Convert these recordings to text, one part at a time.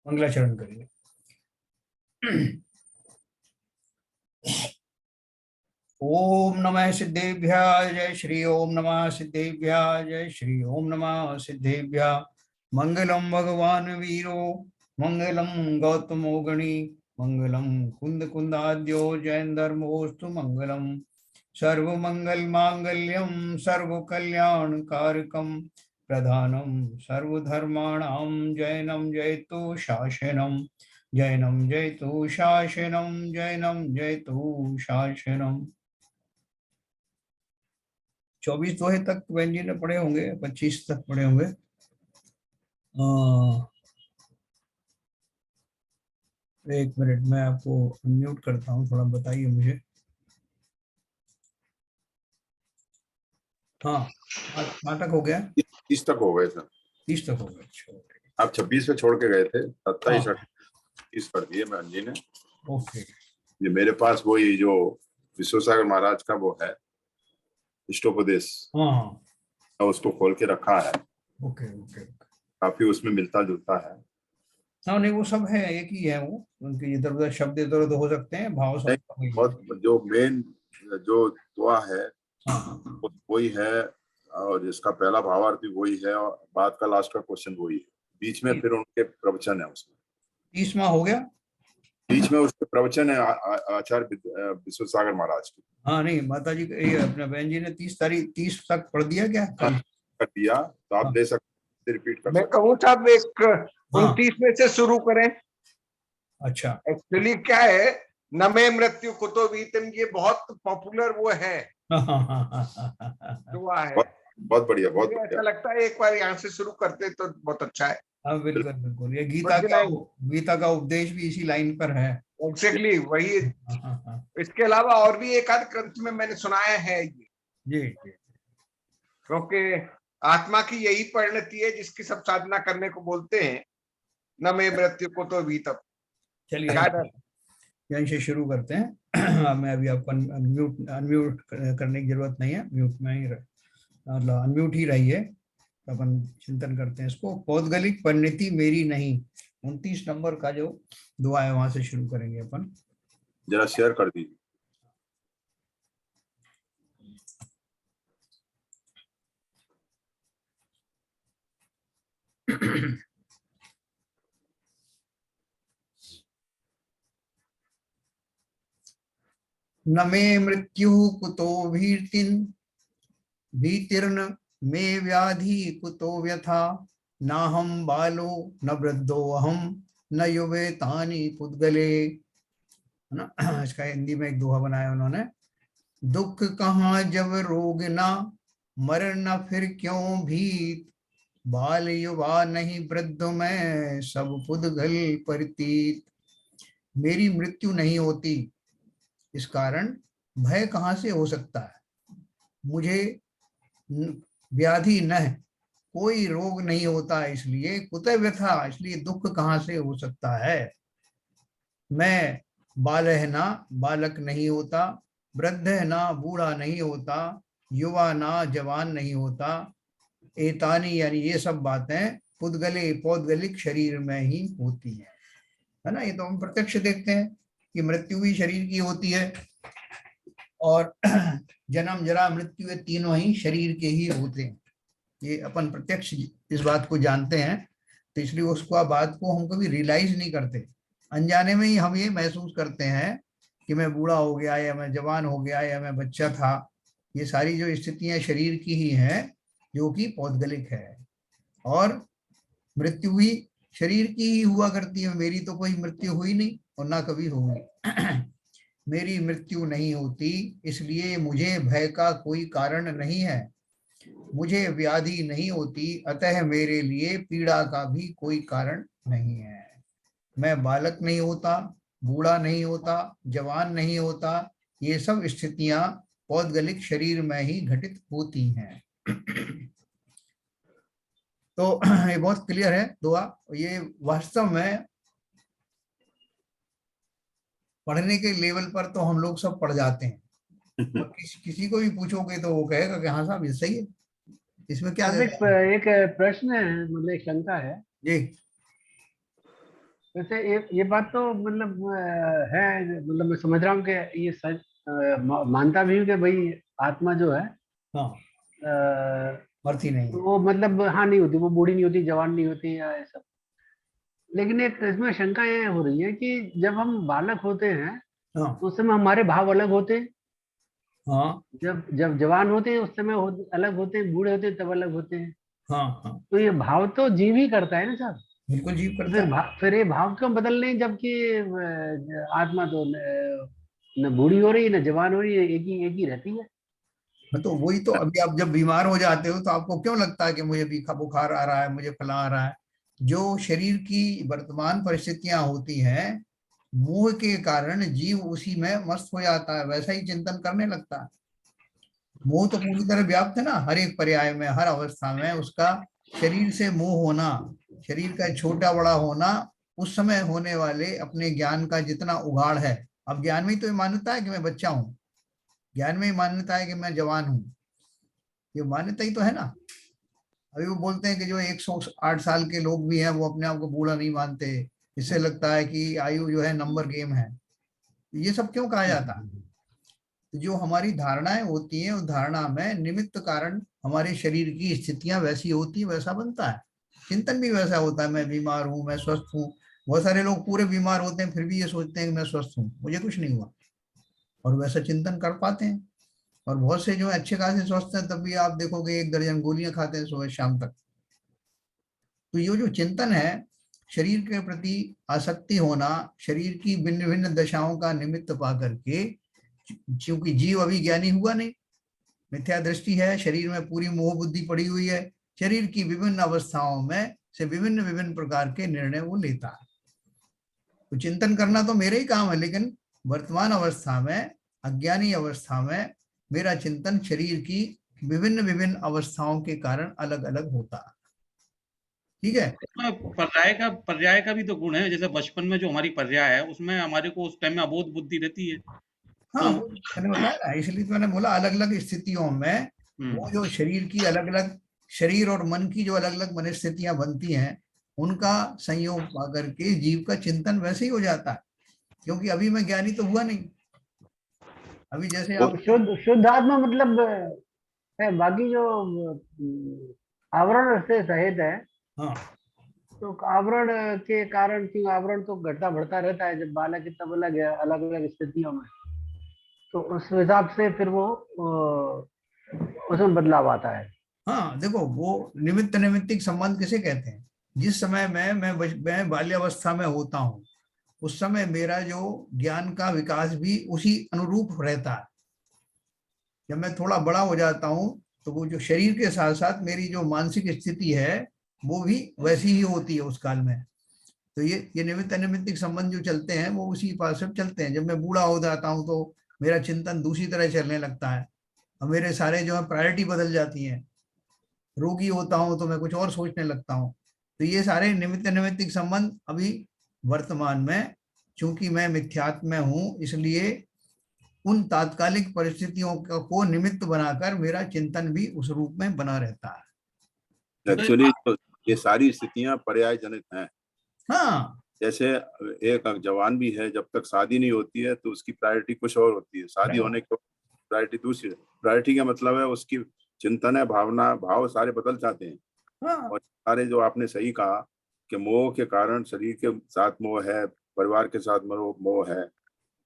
मंगलाचरण करेंगे। ओम नमः सिद्धेभ्यः जय श्री ओम नमः सिद्धेभ्यः जय श्री ओम नमः सिद्धेभ्यः। मंगलम भगवान वीरो मंगलम गौतमो गणी मंगलम कुंद कुंदाद्यो जयंधर्मोस्तु मंगलम। सर्वमंगल मांगल्यम सर्व कल्याण कारकम प्रधानम सर्वधर्माणां जैनम जयतु शासनम जैनम जयतु शासनम जैनम जयतु शासनम। 24 दोहे तक बहन जी ने पढ़े होंगे, 25 तक पढ़े होंगे। एक मिनट मैं आपको अनम्यूट करता हूँ, थोड़ा बताइए मुझे। हाँ नाटक हो गया, 30 तक हो गए सर। 30 तक हो गए। आप 26 पे छोड़ के गए थे, 27 हाँ। 30 कर दिए बहन जी ने। ओके। ये मेरे पास वही जो विश्वसागर महाराज का वो है इष्टोपदेश, हाँ उसको खोल के रखा है। Okay okay. काफी उसमें मिलता जुलता है। हाँ नहीं वो सब है, एक ही है वो, उनके इधर उधर शब्द इधर उधर हो सकते हैं, भाव सब वही है। बहुत जो मेन जो दुआ है हाँ वही है, और जिसका पहला भावार्थ भी वही है, और बाद का लास्ट का क्वेश्चन वही है। बीच में फिर उनके प्रवचन है, उसमें 30वां हो गया। बीच में उसके प्रवचन है आचार्य विश्वसागर महाराज की। हाँ नहीं माता जी ये अपने बहन जी ने 30 तक पढ़ दिया क्या कल? कर दिया तो आप हाँ। ले सकते, रिपीट कर मैं सकते। कहूँ साहब एक 29 में से शुरू करें। अच्छा एक्चुअली क्या है, नमे मृत्यु कुतो वीतम, ये बहुत पॉपुलर वो है दुआ है। बहुत बढ़िया, बहुत मुझे बढ़िया। ऐसा लगता है एक बार यहाँ से शुरू करते तो बहुत अच्छा है। हाँ बिल्कुल बिल्कुल, ये नहीं, गीता का उपदेश भी इसी लाइन पर है। एग्जैक्टली वही। हाँ। इसके अलावा और भी एक आध ग्रंथ में मैंने सुनाया है ये, जी जी। क्योंकि आत्मा की यही परिणति है जिसकी सब साधना करने को बोलते हैं, नमे मृत्यु कुतो वीतम। चलिए यहीं से शुरू करते हैं। मैं अभी आपको अनम्यूट करने की जरूरत नहीं है, म्यूट में ही मतलब अनम्यूट ही रहिए। तो अपन चिंतन करते हैं इसको। पौद्गलिक परिणति मेरी नहीं, 29 नंबर का जो दुआ है वहां से शुरू करेंगे अपन। जरा शेयर कर दीजिए। न मे मृत्यु कुतो भीतिर्न मे व्याधि कुतो व्यथा, ना हम बालो न वृद्धो अहम न युवे तानि पुद्गले। है ना, इसका हिंदी में एक दोहा बनाया उन्होंने। दुख कहाँ जब रोग ना, मरना फिर क्यों भीत, बाल युवा नहीं वृद्ध में सब पुद्गल परितीत। मेरी मृत्यु नहीं होती, इस कारण भय कहाँ से हो सकता है। मुझे व्याधि न है, कोई रोग नहीं होता, इसलिए कुतः व्यथा, इसलिए दुख कहाँ से हो सकता है। मैं बाल है ना बालक नहीं होता, वृद्ध है ना बूढ़ा नहीं होता, युवा ना जवान नहीं होता। एतानी यानी ये सब बातें पुद्गले पौद्गलिक शरीर में ही होती है ना। ये तो हम प्रत्यक्ष देखते हैं कि मृत्यु भी शरीर की होती है, और जन्म जरा मृत्यु, ये तीनों ही शरीर के ही होते हैं। ये अपन प्रत्यक्ष इस बात को जानते हैं, तो इसलिए उसको बात को हम कभी रियलाइज नहीं करते। अनजाने में ही हम ये महसूस करते हैं कि मैं बूढ़ा हो गया, या मैं जवान हो गया, या मैं बच्चा था। ये सारी जो स्थितियां शरीर की ही हैं, जो कि पौद्गलिक है। और मृत्यु भी शरीर की ही हुआ करती है। मेरी तो कोई मृत्यु हुई नहीं और ना कभी होगी। मेरी मृत्यु नहीं होती, इसलिए मुझे भय का कोई कारण नहीं है। मुझे व्याधि नहीं होती, अतः मेरे लिए पीड़ा का भी कोई कारण नहीं है। मैं बालक नहीं होता, बूढ़ा नहीं होता, जवान नहीं होता। ये सब स्थितियां पौद्गलिक शरीर में ही घटित होती हैं। तो ये बहुत क्लियर है दुआ। ये वास्तव में पढ़ने के लेवल पर तो हम लोग सब पढ़ जाते हैं, और किसी को भी पूछोगे तो वो कहेगा कि हाँ साहब ये सही है, इसमें क्या एक प्रश्न है, मतलब एक शंका है जी। वैसे ये बात तो मतलब है, मतलब मैं समझ रहा हूँ कि ये सच मानता भी हूँ कि भाई आत्मा जो है हाँ, मरती नहीं तो है। वो मतलब हाँ नहीं होती, वो बूढ़ी नहीं होती, जवान नहीं होती या ऐसा। लेकिन एक इसमें शंका ये हो रही है कि जब हम बालक होते हैं हाँ तो उस समय हमारे भाव अलग होते हैं, हाँ जब जब जवान होते हैं उस समय अलग होते हैं, बूढ़े होते हैं तब अलग होते हैं। हाँ हाँ, तो ये भाव तो जीव ही करता है ना साहब। बिल्कुल जीव तो करता है। फिर ये भाव क्यों बदल रहे हैं, जबकि आत्मा तो न बूढ़ी हो रही है न जवान हो रही है, एक ही रहती है। हाँ, तो वही तो, अभी आप जब बीमार हो जाते हो तो आपको क्यों लगता है कि मुझे भी बुखार आ रहा है, मुझे फला आ रहा है? जो शरीर की वर्तमान परिस्थितियां होती हैं, मोह के कारण जीव उसी में मस्त हो जाता है, वैसा ही चिंतन करने लगता है। मोह तो पूरी तरह व्याप्त है ना, हर एक पर्याय में, हर अवस्था में उसका शरीर से मोह होना, शरीर का छोटा बड़ा होना, उस समय होने वाले अपने ज्ञान का जितना उगाड़ है। अब ज्ञान में ही तो ये मान्यता है कि मैं बच्चा हूँ, ज्ञान में ही मान्यता है कि मैं जवान हूँ, ये मान्यता ही तो है ना। अभी वो बोलते हैं कि जो 108 साल के लोग भी हैं वो अपने आप को बूढ़ा नहीं मानते, इससे लगता है कि आयु जो है नंबर गेम है। ये सब क्यों कहा जाता है? तो जो हमारी धारणाएं होती हैं, उस धारणा में निमित्त कारण हमारे शरीर की स्थितियां वैसी होती है, वैसा बनता है। चिंतन भी वैसा होता है, मैं बीमार हूँ, मैं स्वस्थ हूँ। बहुत सारे लोग पूरे बीमार होते हैं फिर भी ये सोचते हैं कि मैं स्वस्थ हूँ, मुझे कुछ नहीं हुआ, और वैसा चिंतन कर पाते हैं। और बहुत से जो है अच्छे खासे स्वस्थ हैं, तब भी आप देखोगे 1 दर्जन गोलियां खाते हैं सुबह शाम तक। तो ये जो चिंतन है, शरीर के प्रति आसक्ति होना, शरीर की भिन्न भिन्न दशाओं का निमित्त पा करके, क्योंकि जीव अभी ज्ञानी हुआ नहीं, मिथ्या दृष्टि है, शरीर में पूरी मोह बुद्धि पड़ी हुई है, शरीर की विभिन्न अवस्थाओं में से विभिन्न विभिन्न प्रकार के निर्णय वो लेता है। तो चिंतन करना तो मेरा ही काम है, लेकिन वर्तमान अवस्था में, अज्ञानी अवस्था में, मेरा चिंतन शरीर की विभिन्न विभिन्न अवस्थाओं के कारण अलग अलग होता है। ठीक है। पर्याय का भी तो गुण है। जैसे बचपन में जो हमारी पर्याय है उसमें हमारे को उस टाइम में अबोध बुद्धि रहती है। हाँ, तो वो मैंने बताया ना, इसलिए तो मैंने बोला अलग अलग स्थितियों में वो जो शरीर की अलग अलग, शरीर और मन की जो अलग अलग मनस्थितियां बनती हैं, उनका संयोग पा करके जीव का चिंतन वैसे ही हो जाता है। क्योंकि अभी मैं ज्ञानी तो हुआ नहीं, अभी जैसे वो आप, शुद्ध आत्मा मतलब है, बाकी जो आवरण से सहित है, हाँ तो आवरण के कारण, क्यों आवरण तो घटता बढ़ता रहता है जब बालक की तब अलग है, अलग अलग स्थितियों में, तो उस हिसाब से फिर वो उसमें बदलाव आता है। हाँ, देखो वो निमित्त निमित्तिक संबंध किसे कहते हैं? जिस समय मैं बाल्यावस्था में होता हूँ, उस समय मेरा जो ज्ञान का विकास भी उसी अनुरूप रहता है। जब मैं थोड़ा बड़ा हो जाता हूँ तो वो जो शरीर के साथ साथ मेरी जो मानसिक स्थिति है वो भी वैसी ही होती है उस काल में। तो ये निमित्त अनिमित्तिक संबंध जो चलते हैं वो उसी पास से चलते हैं। जब मैं बूढ़ा हो जाता हूँ तो मेरा चिंतन दूसरी तरह चलने लगता है, और मेरे सारे जो है प्रायोरिटी बदल जाती है। रोगी होता हूँ तो मैं कुछ और सोचने लगता हूँ। तो ये सारे निमित्त निमित्तिक संबंध अभी वर्तमान में, चूंकि मैं मिथ्यात्व में हूँ, इसलिए उन तात्कालिक परिस्थितियों को निमित्त बनाकर मेरा चिंतन भी उस रूप में बना रहता है। एक्चुअली तो ये सारी स्थितियां पर्याय जनित हैं। हाँ जैसे एक जवान भी है, जब तक शादी नहीं होती है तो उसकी प्रायोरिटी कुछ और होती है, शादी होने के बाद प्रायोरिटी दूसरी। प्रायोरिटी का मतलब है उसकी चिंतन है, भावना, भाव सारे बदल जाते हैं। हाँ और सारे जो आपने सही कहा कि मोह के कारण शरीर के साथ मोह है, परिवार के साथ मोह है,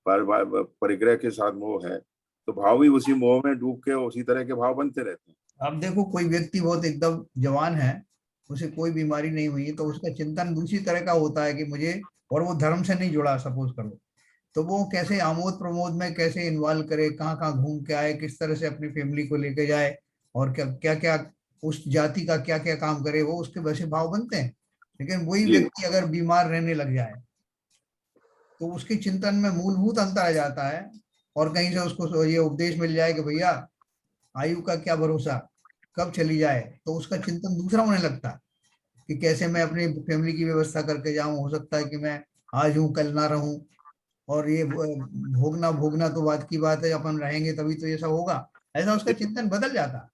परिग्रह के साथ मोह है, तो भाव भी उसी मोह में डूब के उसी तरह के भाव बनते रहते हैं। अब देखो कोई व्यक्ति बहुत एकदम जवान है, उसे कोई बीमारी नहीं हुई है, तो उसका चिंतन दूसरी तरह का होता है कि मुझे, और वो धर्म से नहीं जुड़ा सपोज करो, तो वो कैसे आमोद प्रमोद में कैसे इन्वॉल्व करे, कहाँ कहाँ घूम के आए, किस तरह से अपनी फैमिली को लेके जाए, और क्या क्या क्या उस जाति का क्या क्या काम करे, वो उसके वैसे भाव बनते हैं। लेकिन वही जी व्यक्ति अगर बीमार रहने लग जाए तो उसके चिंतन में मूलभूत अंतर आ जाता है, और कहीं से उसको ये उपदेश मिल जाए कि भैया आयु का क्या भरोसा, कब चली जाए, तो उसका चिंतन दूसरा होने लगता है कि कैसे मैं अपनी फैमिली की व्यवस्था करके जाऊं, हो सकता है कि मैं आज हूं कल ना रहूं, और ये भोगना भोगना तो बात की बात है, अपन रहेंगे तभी तो ये सब होगा, ऐसा उसका चिंतन बदल जाता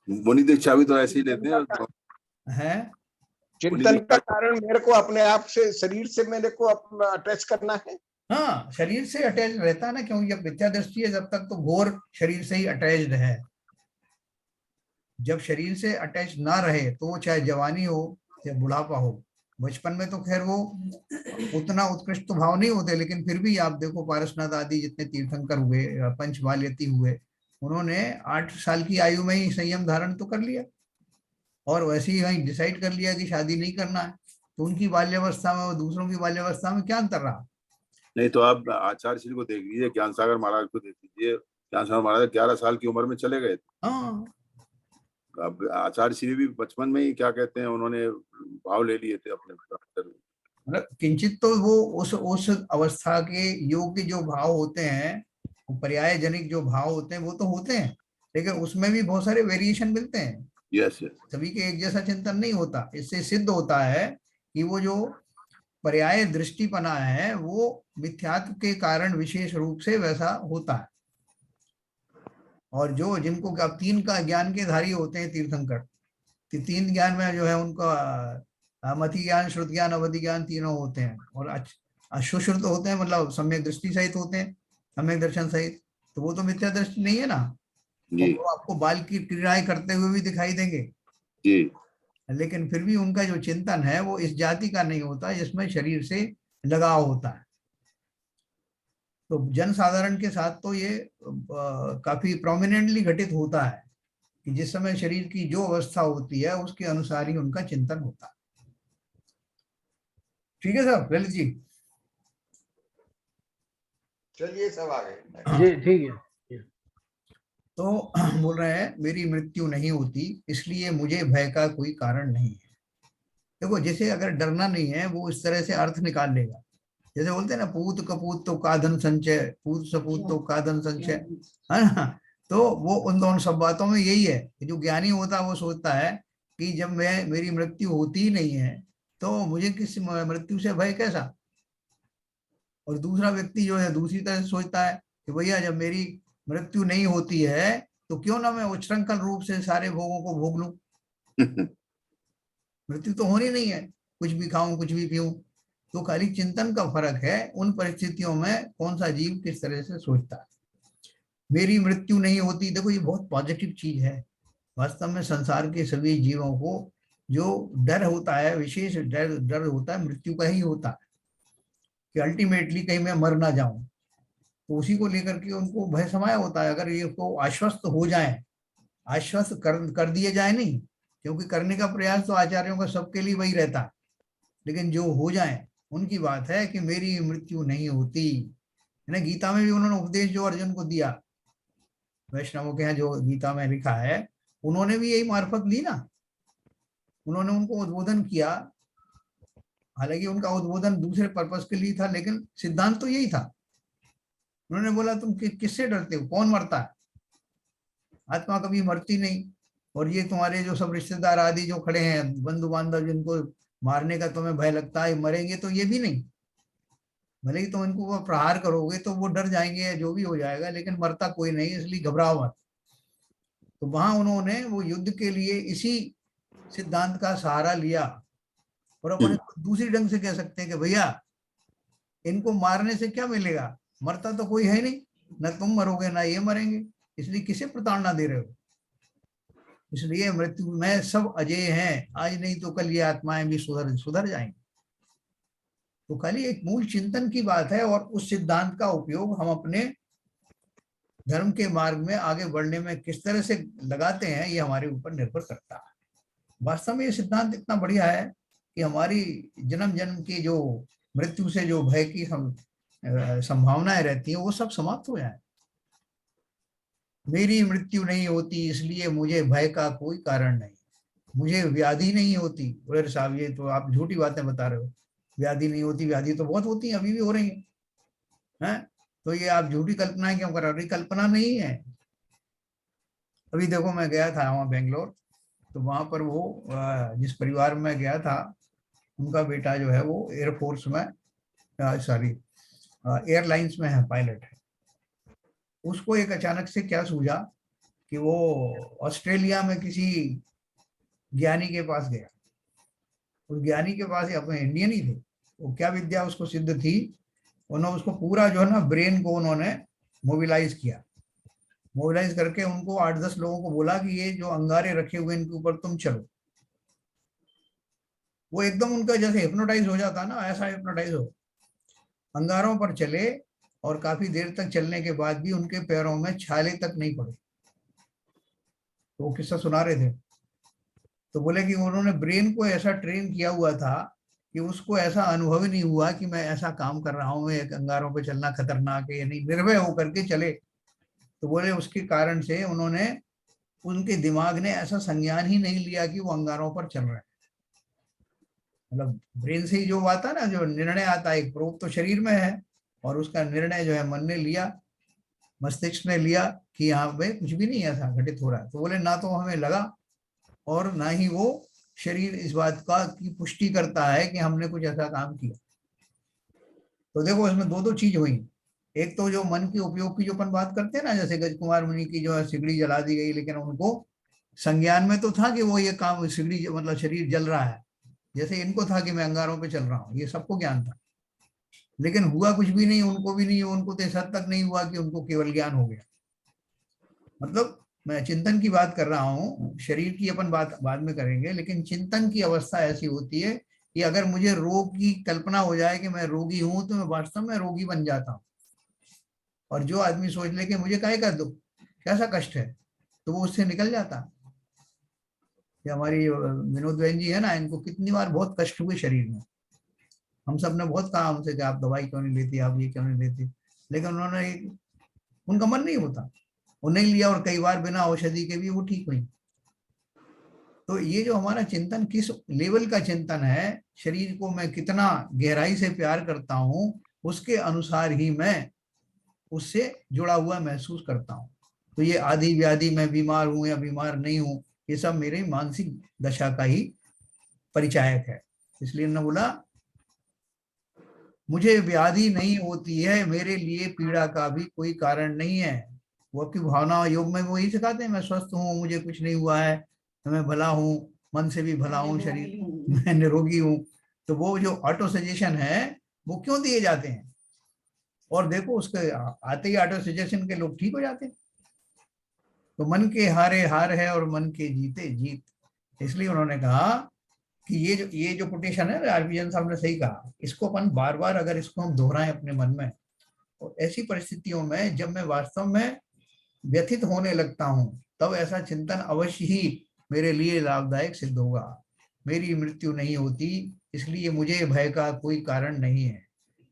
मुनि दीक्षा भी तो ऐसे ही लेते हैं। है। चिंतन का कारण मेरे को अपने आप से, शरीर से मेरे को अटैच करना है। हाँ, शरीर से अटैच रहता है ना, क्योंकि जब मिथ्या दृष्टि है जब तक तो घोर शरीर से ही अटैच्ड है। जब शरीर से अटैच ना रहे तो वो चाहे जवानी हो या बुढ़ापा हो, बचपन में तो खैर वो उतना उत्कृष्ट तो भाव नहीं होते, लेकिन फिर भी आप देखो पारसनाथ आदि जितने तीर्थंकर हुए, पंचमाल्यती हुए, उन्होंने 8 साल की आयु में ही संयम धारण तो कर लिया और वैसे ही वहीं डिसाइड कर लिया कि शादी नहीं करना है। तो उनकी बाल्यावस्था में और दूसरों की बाल्यावस्था में क्या अंतर रहा? नहीं तो आप आचार्य श्री को देख लीजिए, ज्ञान सागर महाराज को देख लीजिए। ज्ञान सागर महाराज 11 साल की उम्र में चले गए थे। हाँ, अब आचार्य श्री भी बचपन में ही क्या कहते हैं उन्होंने भाव ले लिए थे अपने। मतलब किंचित तो वो उस अवस्था के योग्य जो भाव होते हैं, वो पर्याय जनिक जो भाव होते हैं वो तो होते हैं, लेकिन उसमें भी बहुत सारे वेरिएशन मिलते हैं। यस, सभी के एक जैसा चिंतन नहीं होता। इससे सिद्ध होता है कि वो जो पर्याय दृष्टिपना है वो मिथ्यात्व के कारण विशेष रूप से वैसा होता है। और जो जिनको अब 3 का ज्ञान के धारी होते हैं तीर्थंकर, 3 ज्ञान में जो है उनका मति ज्ञान, श्रुति ज्ञान, अवधि ज्ञान तीनों होते हैं। और सुश्रुत होते हैं, मतलब सम्यक दृष्टि सहित होते हैं, सम्यक दर्शन सहित। तो वो तो मिथ्या दृष्टि नहीं है ना, जी वो आपको बाल की क्रियाएं करते हुए भी दिखाई देंगे, जी। लेकिन फिर भी उनका जो चिंतन है वो इस जाति का नहीं होता जिसमें शरीर से लगाव होता है। तो जन साधारण के साथ तो ये काफी प्रोमिनेंटली घटित होता है कि जिस समय शरीर की जो अवस्था होती है उसके अनुसार ही उनका चिंतन होता है। ठीक है सर, ललित जी? चलिए सब आगे। जी ठीक है। तो बोल रहे हैं मेरी मृत्यु नहीं होती इसलिए मुझे भय का कोई कारण नहीं है। देखो, जैसे अगर डरना नहीं है वो इस तरह से अर्थ निकाल लेगा, जैसे बोलते हैं ना, पूत कपूत तो काधन संचय, पूत सपूत तो काधन संचय, है ना? तो वो उन दोनों सब बातों में यही है कि जो ज्ञानी होता है वो सोचता है कि जब मेरी मृत्यु होती ही नहीं है तो मुझे किस मृत्यु से भय कैसा। और दूसरा व्यक्ति जो है दूसरी तरह से सोचता है कि भैया जब मेरी मृत्यु नहीं होती है तो क्यों ना मैं उच्छृंखल रूप से सारे भोगों को भोग लूं। मृत्यु तो होनी नहीं है, कुछ भी खाऊं कुछ भी पीऊं। तो खाली चिंतन का फर्क है उन परिस्थितियों में कौन सा जीव किस तरह से सोचता है। मेरी मृत्यु नहीं होती, देखो ये बहुत पॉजिटिव चीज है। वास्तव में संसार के सभी जीवों को जो डर होता है, विशेष डर होता है मृत्यु का ही होता है कि अल्टीमेटली कहीं मैं मर ना जाऊं। तो उसी को लेकर के उनको भय समाया होता है। अगर ये को आश्वस्त हो जाए, आश्वस्त कर दिए जाए नहीं, क्योंकि करने का प्रयास तो आचार्यों का सबके लिए वही रहता है, लेकिन जो हो जाए उनकी बात है कि मेरी मृत्यु नहीं होती। है ना? गीता में भी उन्होंने उपदेश जो अर्जुन को दिया, वैष्णवों के यहाँ जो गीता में लिखा है, उन्होंने भी यही मार्फत ली ना। उन्होंने उनको उद्बोधन किया, हालांकि उनका उद्बोधन दूसरे पर्पस के लिए था, लेकिन सिद्धांत तो यही था। उन्होंने बोला तुम किससे डरते हो, कौन मरता है? आत्मा कभी मरती नहीं। और ये तुम्हारे जो सब रिश्तेदार आदि जो खड़े हैं, बंधु बांधव, जिनको मारने का तुम्हें भय लगता है, मरेंगे तो ये भी नहीं। भले ही तुम इनको प्रहार करोगे तो वो डर जाएंगे, जो भी हो जाएगा, लेकिन मरता कोई नहीं, इसलिए घबराओ मत। तो वहां उन्होंने वो युद्ध के लिए इसी सिद्धांत का सहारा लिया। और अपन दूसरी ढंग से कह सकते हैं कि भैया इनको मारने से क्या मिलेगा, मरता तो कोई है नहीं, न तुम मरोगे ना ये मरेंगे, इसलिए किसे प्रताड़ना दे रहे हो। इसलिए मृत्यु में सब अजय हैं, आज नहीं तो कल ये आत्माएं भी सुधर जाएंगी। तो खाली एक मूल चिंतन की बात है, और उस सिद्धांत का उपयोग हम अपने धर्म के मार्ग में आगे बढ़ने में किस तरह से लगाते हैं ये हमारे ऊपर निर्भर करता है। वास्तव में ये सिद्धांत इतना बढ़िया है कि हमारी जन्म जन्म की जो मृत्यु से जो भय की हम संभावनाएं रहती हैं वो सब समाप्त हो जाए। मेरी मृत्यु नहीं होती इसलिए मुझे भय का कोई कारण नहीं, मुझे व्याधि नहीं होती। अरे साहब ये तो आप झूठी बातें बता रहे हो, व्याधि नहीं होती, व्याधि तो बहुत होती है, अभी भी हो रही है? तो ये आप झूठी कल्पनाएं क्यों कर रहे हो? कल्पना नहीं है। अभी देखो मैं गया था वहाँ बेंगलोर, तो वहां पर वो जिस परिवार में गया था उनका बेटा जो है वो एयरफोर्स में, सॉरी एयरलाइंस में है, पायलट है। उसको एक अचानक से क्या सूझा कि वो ऑस्ट्रेलिया में किसी ज्ञानी के पास गया। उस ज्ञानी के पास अपने इंडियन ही थे, वो क्या विद्या उसको सिद्ध थी, उन्होंने उसको पूरा जो है ना ब्रेन को उन्होंने मोबिलाइज किया। मोबिलाइज करके उनको 8-10 लोगों को बोला कि ये जो अंगारे रखे हुए इनके ऊपर तुम चलो। वो एकदम उनका जैसे हिप्नोटाइज हो जाता ना, ऐसा हिप्नोटाइज हो, अंगारों पर चले और काफी देर तक चलने के बाद भी उनके पैरों में छाले तक नहीं पड़े। तो वो किस्सा सुना रहे थे, तो बोले कि उन्होंने ब्रेन को ऐसा ट्रेन किया हुआ था कि उसको ऐसा अनुभव ही नहीं हुआ कि मैं ऐसा काम कर रहा हूँ, एक अंगारों पे चलना खतरनाक है या नहीं, निर्भय होकर के चले। तो बोले उसके कारण से उन्होंने, उनके दिमाग ने ऐसा संज्ञान ही नहीं लिया कि वो अंगारों पर चल रहे हैं। मतलब ब्रेन से ही जो आता है ना, जो निर्णय आता है, एक प्रोब तो शरीर में है और उसका निर्णय जो है मन ने लिया, मस्तिष्क ने लिया कि यहाँ पे कुछ भी नहीं ऐसा घटित हो रहा है। तो बोले ना तो हमें लगा और ना ही वो शरीर इस बात का की पुष्टि करता है कि हमने कुछ ऐसा काम किया। तो देखो इसमें दो चीज हुई, एक तो जो मन के उपयोग की जो अपन बात करते हैं ना, जैसे गज कुमार मुनि की जो है सिगड़ी जला दी गई, लेकिन उनको संज्ञान में तो था कि वो ये काम सिगड़ी मतलब शरीर जल रहा है, जैसे इनको था कि मैं अंगारों पे चल रहा हूँ, ये सबको ज्ञान था, लेकिन हुआ कुछ भी नहीं, उनको भी नहीं, उनको तो इस हद तक नहीं हुआ कि उनको केवल ज्ञान हो गया। मतलब मैं चिंतन की बात कर रहा हूँ, शरीर की अपन बात बाद में करेंगे, लेकिन चिंतन की अवस्था ऐसी होती है कि अगर मुझे रोग की कल्पना हो जाए कि मैं रोगी हूं, तो मैं वास्तव में रोगी बन जाता हूँ। और जो आदमी सोच ले कि मुझे काहे का दुख, कैसा कष्ट है, तो वो उससे निकल जाता। ये हमारी विनोद बहन जी है ना, इनको कितनी बार बहुत कष्ट हुए शरीर में, हम सब ने बहुत कहा उनसे कि आप दवाई क्यों नहीं लेती, आप ये क्यों नहीं लेती, लेकिन उन्होंने, उनका मन नहीं होता, वो नहीं लिया, और कई बार बिना औषधि के भी वो ठीक हुई। तो ये जो हमारा चिंतन किस लेवल का चिंतन है, शरीर को मैं कितना गहराई से प्यार करता हूँ, उसके अनुसार ही मैं उससे जुड़ा हुआ महसूस करता हूँ। तो ये आदि व्याधि, मैं बीमार हूं या बीमार नहीं हूं, ये सब मेरे मानसिक दशा का ही परिचायक है। इसलिए उन्होंने बोला मुझे व्याधि नहीं होती है, मेरे लिए पीड़ा का भी कोई कारण नहीं है। वो आपकी भावना योग में वो यही सिखाते हैं, मैं स्वस्थ हूँ, मुझे कुछ नहीं हुआ है, मैं भला हूँ, मन से भी भला हूँ, शरीर मैं निरोगी हूँ। तो वो जो ऑटो सजेशन है वो क्यों दिए जाते हैं, और देखो उसके आते ही ऑटो सजेशन के लोग ठीक हो जाते हैं। तो मन के हारे हार है और मन के जीते जीत। इसलिए उन्होंने कहा कि ये जो कोटेशन है आरबीएन साहब ने सही कहा, इसको अपन बार बार अगर इसको हम दोहराएं अपने मन में, और ऐसी परिस्थितियों में जब मैं वास्तव में व्यथित होने लगता हूं, तब ऐसा चिंतन अवश्य ही मेरे लिए लाभदायक सिद्ध होगा। मेरी मृत्यु नहीं होती, इसलिए मुझे भय का कोई कारण नहीं है,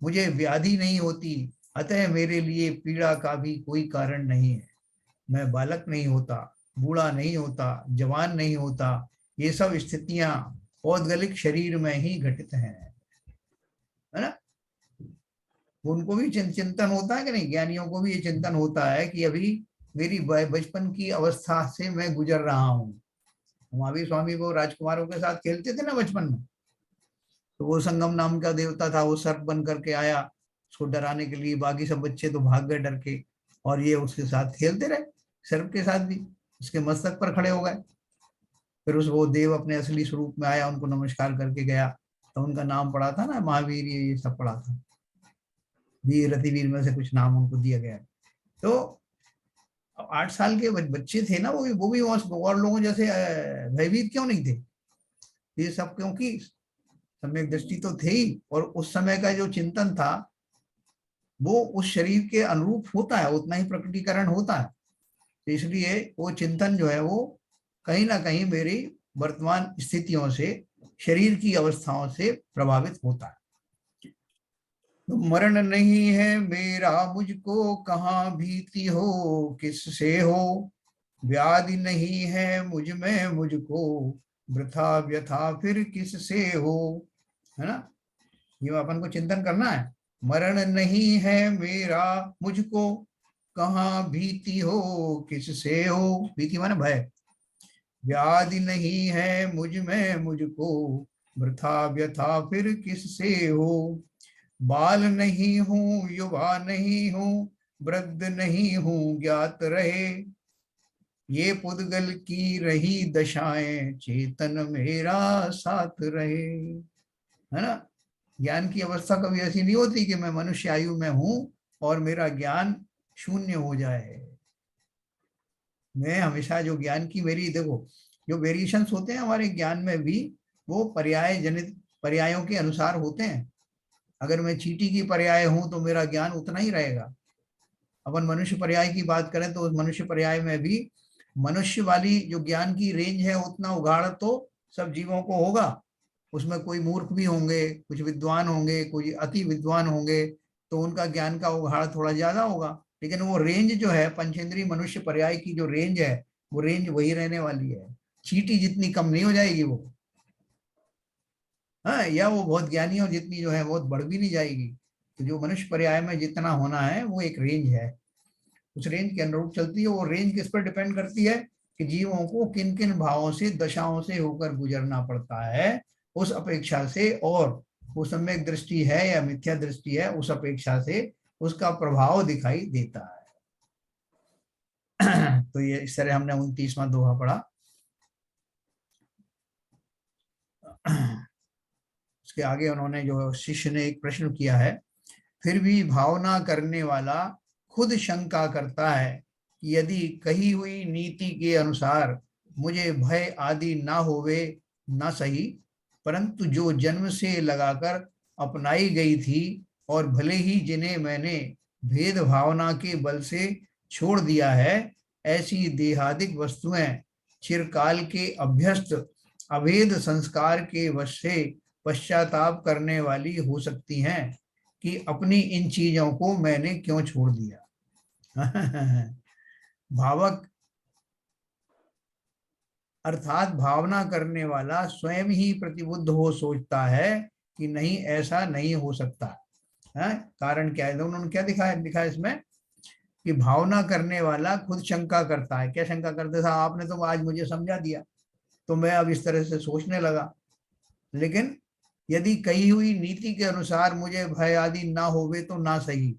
मुझे व्याधि नहीं होती, अतः मेरे लिए पीड़ा का भी कोई कारण नहीं है, मैं बालक नहीं होता, बूढ़ा नहीं होता, जवान नहीं होता, ये सब स्थितियां पौद्गलिक शरीर में ही घटित हैं, है ना। उनको भी चिंतन होता है कि नहीं, ज्ञानियों को भी ये चिंतन होता है कि अभी मेरी बचपन की अवस्था से मैं गुजर रहा हूँ। महावीर स्वामी को राजकुमारों के साथ खेलते थे ना बचपन में, तो वो संगम नाम का देवता था, वो सर्प बन करके आया उसको डराने के लिए, बाकी सब बच्चे तो भाग गए डर के, और ये उसके साथ खेलते रहे, सर्प के साथ भी, उसके मस्तक पर खड़े हो गए। फिर उस वो देव अपने असली स्वरूप में आया, उनको नमस्कार करके गया, तो उनका नाम पड़ा था ना महावीर, ये सब पड़ा था, वीर रतिवीर में से कुछ नाम उनको दिया गया। तो 8 साल के बच्चे थे ना, वो भी और लोगों जैसे भयभीत क्यों नहीं थे, ये सब क्योंकि सम्यक दृष्टि तो थे ही, और उस समय का जो चिंतन था वो उस शरीर के अनुरूप होता है, उतना ही प्रकटीकरण होता है। तो इसलिए वो चिंतन जो है वो कहीं ना कहीं मेरी वर्तमान स्थितियों से, शरीर की अवस्थाओं से प्रभावित होता है। तो मरण नहीं है मेरा मुझको, कहाँ भीति हो किससे हो, व्याधि नहीं है मुझ में मुझको, वृथा व्यथा फिर किससे हो, है ना। ये अपन को चिंतन करना है, मरण नहीं है मेरा मुझको, कहाँ भीति हो किससे हो, भीति माने भय, व्याधि नहीं है मुझ में मुझको, वृथा व्यथा फिर किससे हो, बाल नहीं हूँ युवा नहीं हूँ, वृद्ध नहीं हूँ ज्ञात रहे, ये पुद्गल की रही दशाएं, चेतन मेरा साथ रहे। है ना, ज्ञान की अवस्था कभी ऐसी नहीं होती कि मैं मनुष्य आयु में हूं और मेरा ज्ञान शून्य हो जाए। मैं हमेशा जो ज्ञान की मेरी, देखो जो वेरिएशंस होते हैं हमारे ज्ञान में भी, वो पर्याय जनित पर्यायों के अनुसार होते हैं। अगर मैं चींटी की पर्याय हूं तो मेरा ज्ञान उतना ही रहेगा। अपन मनुष्य पर्याय की बात करें तो उस मनुष्य पर्याय में भी मनुष्य वाली जो ज्ञान की रेंज है उतना उगाड़ तो सब जीवों को होगा। उसमें कोई मूर्ख भी होंगे, कुछ विद्वान होंगे, कोई अति विद्वान होंगे, तो उनका ज्ञान का उगाड़ थोड़ा ज्यादा होगा। लेकिन वो रेंज जो है पंचेंद्रीय मनुष्य पर्याय की जो रेंज है, वो रेंज वही रहने वाली है। चींटी जितनी कम नहीं हो जाएगी वो, हाँ, या वो बहुत ज्ञानी और जितनी जो है बहुत बढ़ भी नहीं जाएगी। तो जो मनुष्य पर्याय में जितना होना है वो एक रेंज है, उस रेंज के अनुरूप चलती है। वो रेंज किस पर डिपेंड करती है कि जीवों को किन किन भावों से, दशाओं से होकर गुजरना पड़ता है, उस अपेक्षा से, और वो सम्यक दृष्टि है या मिथ्या दृष्टि है, उस अपेक्षा से उसका प्रभाव दिखाई देता है। तो ये इस तरह हमने 29वां दोहा पढ़ा। उसके आगे उन्होंने, जो शिष्य ने एक प्रश्न किया है, फिर भी भावना करने वाला खुद शंका करता है कि यदि कही हुई नीति के अनुसार मुझे भय आदि ना होवे ना सही, परंतु जो जन्म से लगाकर अपनाई गई थी और भले ही जिन्हें मैंने भेद भावना के बल से छोड़ दिया है, ऐसी देहादिक वस्तुएं चिरकाल के अभ्यस्त अभेद संस्कार के वश से पश्चाताप करने वाली हो सकती हैं कि अपनी इन चीजों को मैंने क्यों छोड़ दिया। भावक अर्थात भावना करने वाला स्वयं ही प्रतिबुद्ध हो सोचता है कि नहीं, ऐसा नहीं हो सकता है। कारण क्या है, तो उन्होंने क्या दिखाया, लिखा इसमें कि भावना करने वाला खुद शंका करता है। क्या शंका करते था, आपने तो आज मुझे समझा दिया तो मैं अब इस तरह से सोचने लगा, लेकिन यदि कही हुई नीति के अनुसार मुझे भय आदि ना होवे तो ना सही,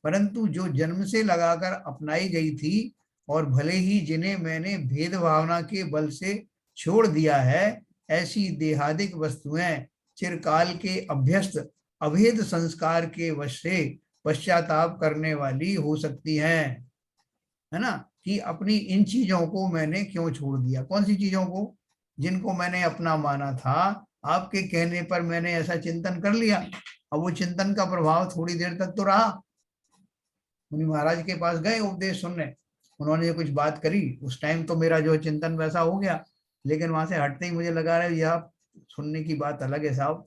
परंतु जो जन्म से लगाकर अपनाई गई थी और भले ही जिन्हें मैंने भेद भावना के बल से छोड़ दिया है, ऐसी देहादिक वस्तुएं चिरकाल के अभ्यस्त अभेद संस्कार के वश से पश्चाताप करने वाली हो सकती हैं, है ना, कि अपनी इन चीजों को मैंने क्यों छोड़ दिया। कौन सी चीजों को, जिनको मैंने अपना माना था, आपके कहने पर मैंने ऐसा चिंतन कर लिया, अब वो चिंतन का प्रभाव थोड़ी देर तक तो रहा। मुनि महाराज के पास गए उपदेश सुनने, उन्होंने कुछ बात करी, उस टाइम तो मेरा जो चिंतन वैसा हो गया, लेकिन वहां से हटते ही मुझे लगा रहा यह सुनने की बात अलग है साहब।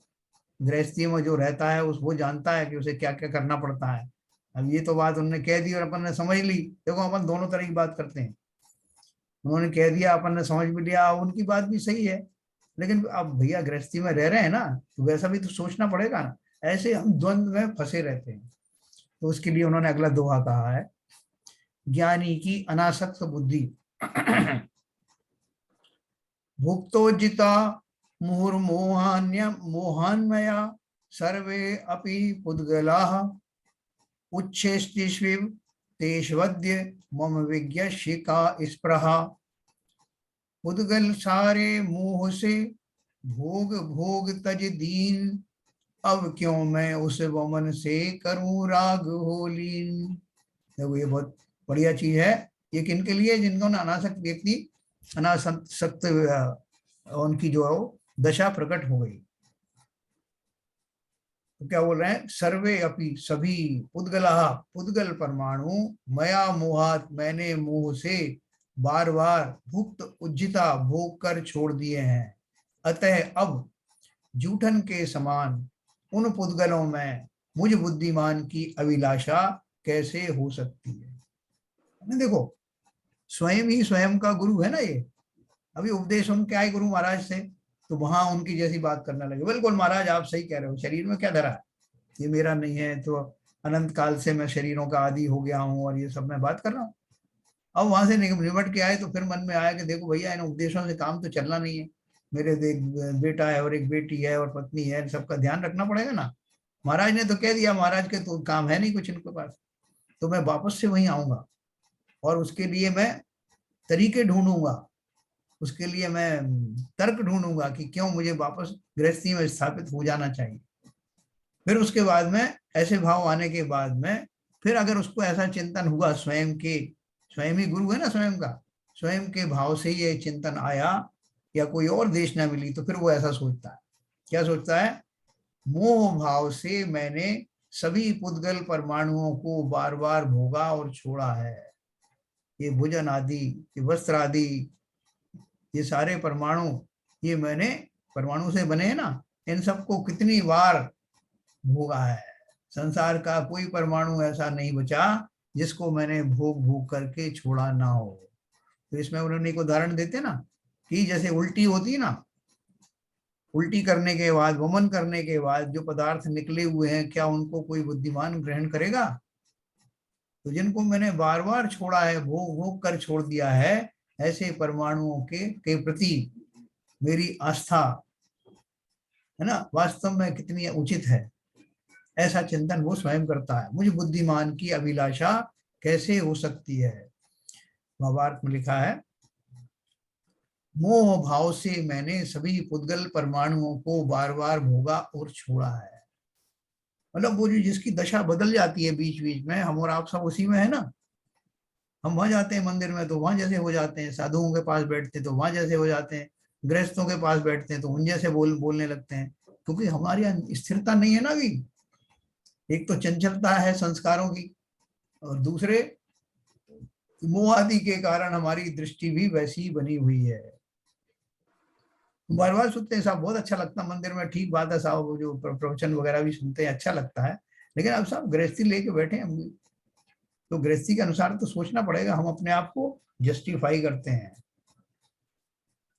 गृहस्थी में जो रहता है उस वो जानता है कि उसे क्या क्या करना पड़ता है। अब ये तो बात उन्होंने कह दी और अपन ने समझ ली। देखो अपन दोनों तरह की बात करते हैं, उन्होंने कह दिया, अपन ने समझ भी लिया, उनकी बात भी सही है, लेकिन अब भैया गृहस्थी में रह रहे हैं ना, तो वैसा भी तो सोचना पड़ेगा ना। ऐसे हम द्वंद्व में फंसे रहते हैं। तो उसके लिए उन्होंने अगला दोहा कहा है, ज्ञानी की अनासक्त बुद्धि भुक्तोजिता मुहुर्मोहान्य मोहान्मया सर्वे अपि पुद्गलाः उच्छेष्टिष्विव तेष्वद्य मम विज्ञशिका स्पृहा। पुद्गल सारे मोह से भोग भोग तज दीन, अब क्यों मैं उस वमन से करूं राग होलीन। देखो ये बहुत बढ़िया चीज है। ये किन के लिए, जिनको ना अनासक्त व्यक्ति, अनासक्त उनकी जो है दशा प्रकट हो गई। तो क्या बोल रहे हैं, सर्वे अपि सभी, पुद्गला पुद्गल परमाणु, मया मोहात मैंने मोह से बार बार भुक्त उज्जिता भोग कर छोड़ दिए हैं, अतः अब जूठन के समान उन पुद्गलों में मुझ बुद्धिमान की अभिलाषा कैसे हो सकती है। देखो स्वयं ही स्वयं का गुरु है ना ये। अभी उपदेश सुन के आए गुरु महाराज से, तो वहां उनकी जैसी बात करने लगे। बिल्कुल महाराज आप सही कह रहे हो, शरीर में क्या धरा है, ये मेरा नहीं है, तो अनंत काल से मैं शरीरों का आदि हो गया हूँ और ये सब मैं बात कर रहा हूँ। अब वहां से निमट के आए तो फिर मन में आया कि देखो भैया इन उपदेशों से काम तो चलना नहीं है, मेरे एक बेटा है और एक बेटी है और पत्नी है, सबका ध्यान रखना पड़ेगा ना। महाराज ने तो कह दिया, महाराज के तो काम है नहीं कुछ इनके पास, तो मैं वापस से वहीं आऊंगा और उसके लिए मैं तरीके ढूंढूंगा, उसके लिए मैं तर्क ढूंढूंगा कि क्यों मुझे वापस गृहस्थी में स्थापित हो जाना चाहिए। फिर उसके बाद में ऐसे भाव आने के बाद में फिर अगर उसको ऐसा चिंतन हुआ, स्वयं ही गुरु है ना स्वयं का, स्वयं के भाव से ये चिंतन आया या कोई और देश ना मिली, तो फिर वो ऐसा सोचता है, क्या सोचता है, मोह भाव से मैंने सभी पुद्गल परमाणुओं को बार बार भोगा और छोड़ा है। ये भोजन आदि, ये वस्त्र आदि, ये सारे परमाणु, ये मैंने परमाणु से बने हैं ना, इन सबको कितनी बार भोगा है। संसार का कोई परमाणु ऐसा नहीं बचा जिसको मैंने भोग भोग करके छोड़ा ना हो। तो इसमें उन्होंने एक उदाहरण देते ना कि जैसे उल्टी होती है ना, उल्टी करने के बाद, वमन करने के बाद जो पदार्थ निकले हुए हैं, क्या उनको कोई बुद्धिमान ग्रहण करेगा? तो जिनको मैंने बार बार छोड़ा है, भोग भोग कर छोड़ दिया है, ऐसे परमाणुओं के प्रति मेरी आस्था है ना, वास्तव में कितनी उचित है, ऐसा चिंतन वो स्वयं करता है। मुझ बुद्धिमान की अभिलाषा कैसे हो सकती है? महाभारत में लिखा है, मोह भाव से मैंने सभी पुद्गल परमाणुओं को बार बार भोगा और छोड़ा है। मतलब वो जो जिसकी दशा बदल जाती है बीच बीच में, हम और आप सब उसी में है ना। हम वहां जाते हैं मंदिर में तो वहां जैसे हो जाते हैं, साधुओं के पास बैठते हैं तो वहां जैसे हो जाते हैं, गृहस्थों के पास बैठते हैं तो उन जैसे बोलने लगते हैं, क्योंकि हमारी स्थिरता नहीं है ना अभी। एक तो चंचलता है संस्कारों की, और दूसरे मोह आदि के कारण हमारी दृष्टि भी वैसी ही बनी हुई है। बार बार सुनते हैं साहब, बहुत अच्छा लगता है मंदिर में, ठीक बात है साहब, वो जो प्रवचन वगैरह भी सुनते हैं अच्छा लगता है, लेकिन अब साहब गृहस्थी लेके बैठे हैं, तो गृहस्थी के अनुसार तो सोचना पड़ेगा। हम अपने आप को जस्टिफाई करते हैं,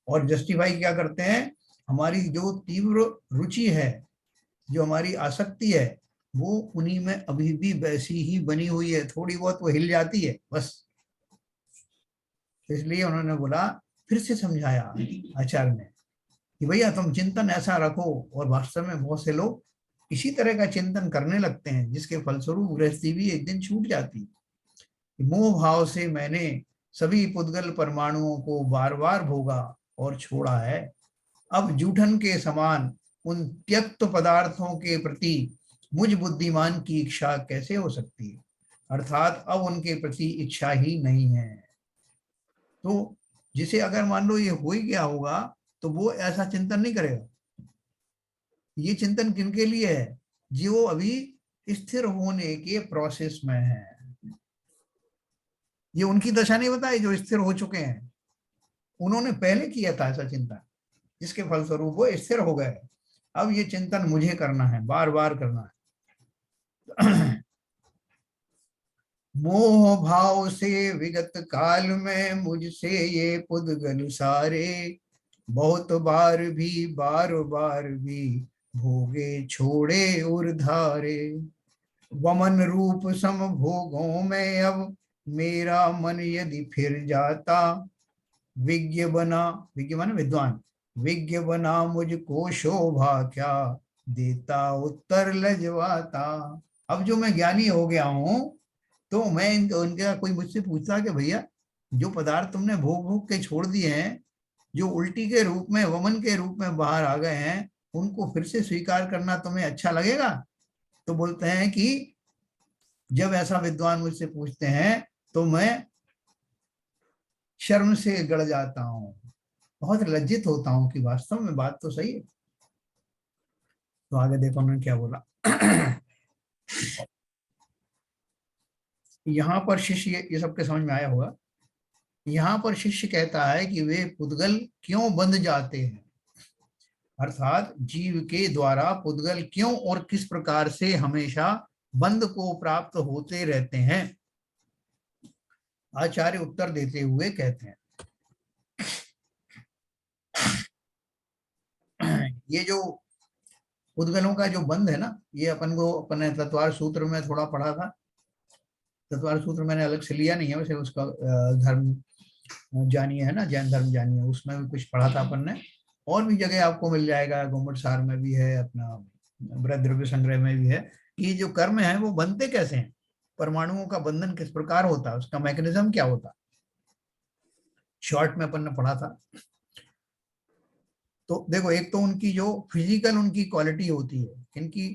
और जस्टिफाई क्या करते हैं, हमारी जो तीव्र रुचि है, जो हमारी आसक्ति है, वो उन्हीं में अभी भी वैसी ही बनी हुई है, थोड़ी बहुत वो हिल जाती है बस। इसलिए उन्होंने बोला, फिर से समझाया आचार्य ने कि भैया तुम चिंतन ऐसा रखो, और वास्तव में बहुत से लोग इसी तरह का चिंतन करने लगते हैं, जिसके फलस्वरूप गृहस्थी भी एक दिन छूट जाती है। मोह भाव से मैंने सभी पुद्गल परमाणुओं को बार बार भोगा और छोड़ा है, अब जूठन के समान उन त्यक्त पदार्थों के प्रति मुझ बुद्धिमान की इच्छा कैसे हो सकती है? अर्थात अब उनके प्रति इच्छा ही नहीं है। तो जिसे अगर मान लो ये हो ही गया होगा, तो वो ऐसा चिंतन नहीं करेगा। ये चिंतन किनके लिए है? जो अभी स्थिर होने के प्रोसेस में है। ये उनकी दशा नहीं बताई जो स्थिर हो चुके हैं, उन्होंने पहले किया था ऐसा चिंतन, जिसके फलस्वरूप वो स्थिर हो गए। अब ये चिंतन मुझे करना है, बार बार करना है। मोह भाव से विगत काल में मुझसे ये पुद्गल सारे, बहुत बार भी भोगे छोड़े उर्धारे। वमन रूप सम भोगों में अब मेरा मन यदि फिर जाता, विज्ञ बना, विज्ञ माने विद्वान, विज्ञ बना मुझको शोभा क्या, देता उत्तर लजवाता। अब जो मैं ज्ञानी हो गया हूं, तो मैं उनका कोई मुझसे पूछता कि भैया जो पदार्थ तुमने भोग भोग के छोड़ दिए हैं, जो उल्टी के रूप में, वमन के रूप में बाहर आ गए हैं, उनको फिर से स्वीकार करना तुम्हें अच्छा लगेगा? तो बोलते हैं कि जब ऐसा विद्वान मुझसे पूछते हैं तो मैं शर्म से गड़ जाता हूं, बहुत लज्जित होता हूं कि वास्तव में बात तो सही है। तो आगे देखो उन्होंने क्या बोला। यहाँ पर शिष्य, ये सबके समझ में आया होगा, यहाँ पर शिष्य कहता है कि वे पुद्गल क्यों बंध जाते हैं, अर्थात जीव के द्वारा पुद्गल क्यों और किस प्रकार से हमेशा बंध को प्राप्त होते रहते हैं। आचार्य उत्तर देते हुए कहते हैं, ये जो पुद्गलों का जो बंध है ना, ये अपने तत्वार सूत्र में थोड़ा पढ़ा था। तत्वार सूत्र मैंने अलग से लिया नहीं है, वैसे उसका धर्म जानिए है ना, जैन धर्म जानिए, उसमें भी कुछ पढ़ा था अपन ने, और भी जगह आपको मिल जाएगा, गुम्बद सार में भी है, अपना बृहद द्रव्य संग्रह में भी है, कि जो कर्म है वो बनते कैसे हैं, परमाणुओं का बंधन किस प्रकार होता है, उसका मैकेनिज्म क्या होता है। शॉर्ट में अपन ने पढ़ा था। तो देखो, एक तो उनकी जो फिजिकल उनकी क्वालिटी होती है इनकी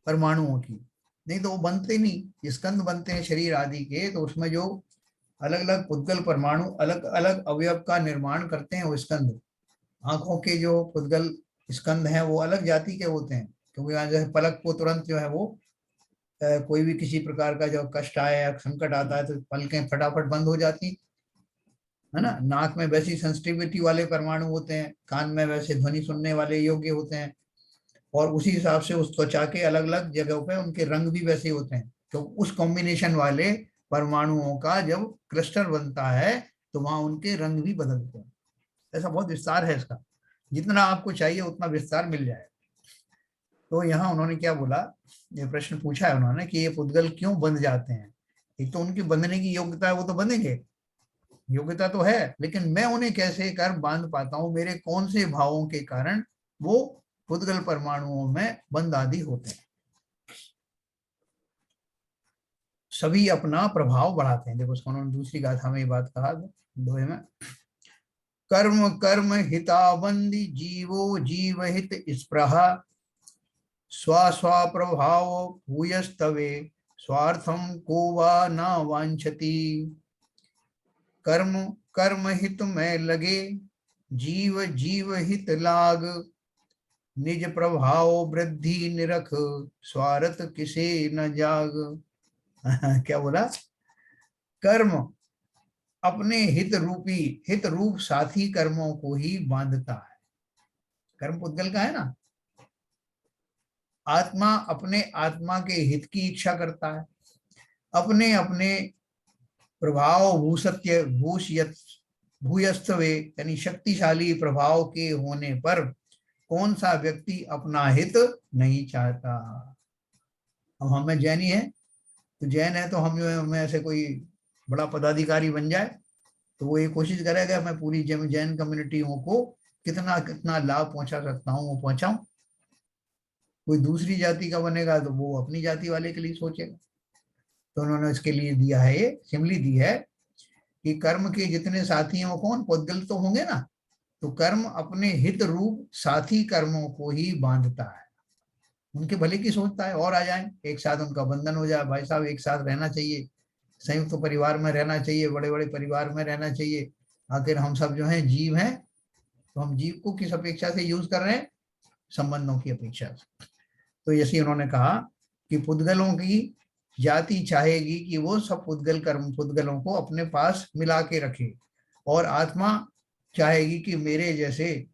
परमाणुओं की, नहीं तो वो बनते नहीं, स्कंद बनते हैं शरीर आदि के, तो उसमें जो अलग अलग पुद्गल परमाणु अलग अलग अवयव का निर्माण करते हैं वो स्कंद। आंखों के जो पुद्गल स्कंद हैं वो अलग जाति के होते हैं, क्योंकि यहाँ जैसे पलक को तुरंत जो है वो कोई भी किसी प्रकार का जो कष्ट आए या संकट आता है तो पलकें फटाफट बंद हो जाती है ना। नाक में वैसी सेंसिटिविटी वाले परमाणु होते हैं, कान में वैसे ध्वनि सुनने वाले योग्य होते हैं, और उसी हिसाब से उस त्वचा के अलग अलग जगहों पे उनके रंग भी वैसे होते हैं। तो उस कॉम्बिनेशन वाले परमाणुओं का जब क्लस्टर बनता है तो वहां उनके रंग भी बदलते हैं। ऐसा बहुत विस्तार है इसका, जितना आपको चाहिए उतना विस्तार मिल जाएगा। तो यहाँ उन्होंने क्या बोला, ये प्रश्न पूछा है उन्होंने कि ये पुद्गल क्यों बंध जाते हैं। एक तो उनकी बंधने की योग्यता है, वो तो बंधेंगे, योग्यता तो है, लेकिन मैं उन्हें कैसे कर बांध पाता हूं, मेरे कौन से भावों के कारण वो पुद्गल परमाणुओं में बंद आदि होते हैं। सभी अपना प्रभाव बढ़ाते हैं। देखो उसको उन्होंने दूसरी गाथा में ये बात कहा दोहे में, कर्म कर्म हिताबंदी जीवो जीव हित स्पृहा स्वा स्वा प्रभाव भूयस्तवे स्वार्थम को वा न वांछति। कर्म कर्म हित में लगे जीव जीव हित लाग निज प्रभाव वृद्धि निरख स्वार्थ किसे न जाग। क्या बोला, कर्म अपने हित रूप साथी कर्मों को ही बांधता है। कर्म पुद्गल का है ना, आत्मा अपने आत्मा के हित की इच्छा करता है, अपने अपने प्रभाव भूसत्य भूयस्तवे यानी शक्तिशाली प्रभाव के होने पर कौन सा व्यक्ति अपना हित नहीं चाहता। अब हमें जैनी है तो जैन है तो हमें ऐसे कोई बड़ा पदाधिकारी बन जाए तो वो ये कोशिश करेगा मैं पूरी जैन कम्युनिटियों को कितना कितना लाभ पहुंचा सकता हूँ वो पहुंचाऊं। कोई दूसरी जाति का बनेगा तो वो अपनी जाति वाले के लिए सोचेगा। तो उन्होंने इसके लिए दिया है, ये सिमली दी है कि कर्म के जितने साथी हैं वो कौन, पुद्गल तो होंगे ना। तो कर्म अपने हित रूप साथी कर्मों को ही बांधता है, उनके भले की सोचता है, और आ जाए एक साथ उनका बंधन हो जाए। भाई साहब एक साथ रहना चाहिए, संयुक्त तो परिवार में रहना चाहिए, बड़े बड़े परिवार में रहना चाहिए। आखिर हम सब जो हैं जीव हैं, तो हम जीव को किस अपेक्षा से यूज कर रहे हैं, संबंधों की अपेक्षा से। तो जैसे उन्होंने कहा कि पुद्गलों की जाति चाहेगी कि वो सब पुद्गलों को अपने पास मिला के रखे, और आत्मा चाहेगी कि मेरे जैसे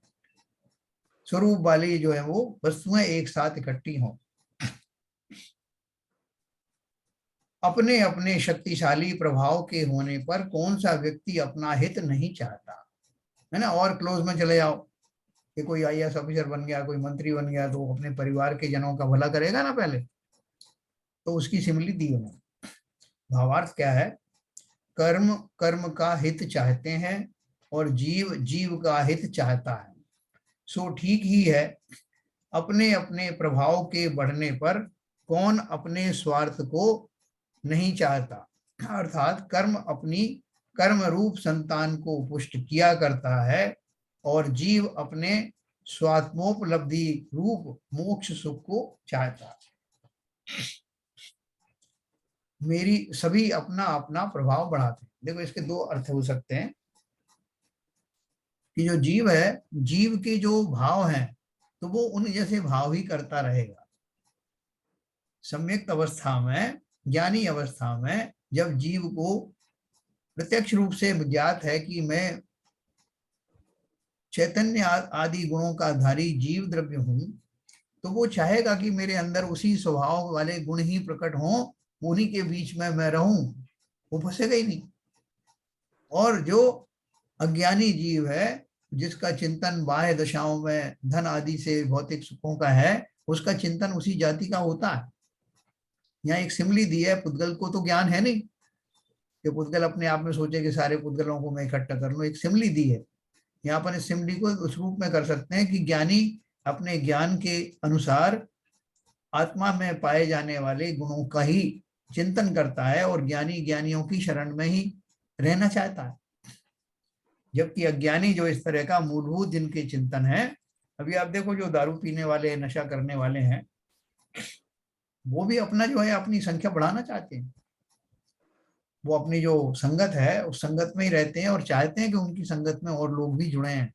स्वरूप वाली जो है वो वस्तुएं एक साथ इकट्ठी हों। अपने अपने शक्तिशाली प्रभाव के होने पर कौन सा व्यक्ति अपना हित नहीं चाहता, है ना। और क्लोज में चले जाओ कि कोई आईएएस ऑफिसर बन गया, कोई मंत्री बन गया, तो अपने परिवार के जनों का भला करेगा ना पहले, तो उसकी सिमिली दी उन्होंने। भावार्थ क्या है, कर्म कर्म का हित चाहते हैं और जीव जीव का हित चाहता है। सो ठीक ही है, अपने अपने प्रभाव के बढ़ने पर कौन अपने स्वार्थ को नहीं चाहता। अर्थात कर्म अपनी कर्म रूप संतान को पुष्ट किया करता है और जीव अपने स्वात्मोपलब्धि रूप मोक्ष सुख को चाहता है। मेरी सभी अपना अपना प्रभाव बढ़ाते हैं। देखो इसके दो अर्थ हो सकते हैं कि जो जीव है, जीव के जो भाव हैं तो वो उन जैसे भाव ही करता रहेगा। सम्यक अवस्था में, ज्ञानी अवस्था में, जब जीव को प्रत्यक्ष रूप से ज्ञात है कि मैं चैतन्य आदि गुणों का धारी जीव द्रव्य हूं, तो वो चाहेगा कि मेरे अंदर उसी स्वभाव वाले गुण ही प्रकट हों, उन्हीं के बीच में मैं रहूं, वो फंसेगा ही नहीं। और जो अज्ञानी जीव है, जिसका चिंतन बाह्य दशाओं में धन आदि से भौतिक सुखों का है, उसका चिंतन उसी जाति का होता है। यहाँ एक सिमली दी है, पुद्गल को तो ज्ञान है नहीं कि पुद्गल अपने आप में सोचे कि सारे पुद्गलों को मैं इकट्ठा कर लूं। एक सिमली दी है, यहाँ पर इस सिमली को उस रूप में कर सकते हैं कि ज्ञानी अपने ज्ञान के अनुसार आत्मा में पाए जाने वाले गुणों का ही चिंतन करता है और ज्ञानी ज्ञानियों की शरण में ही रहना चाहता है। जबकि अज्ञानी जो इस तरह का मूलभूत जिनके चिंतन है, अभी आप देखो जो दारू पीने वाले, नशा करने वाले हैं, वो भी अपना जो है अपनी संख्या बढ़ाना चाहते हैं। वो अपनी जो संगत है उस संगत में ही रहते हैं और चाहते हैं कि उनकी संगत में और लोग भी जुड़े हैं।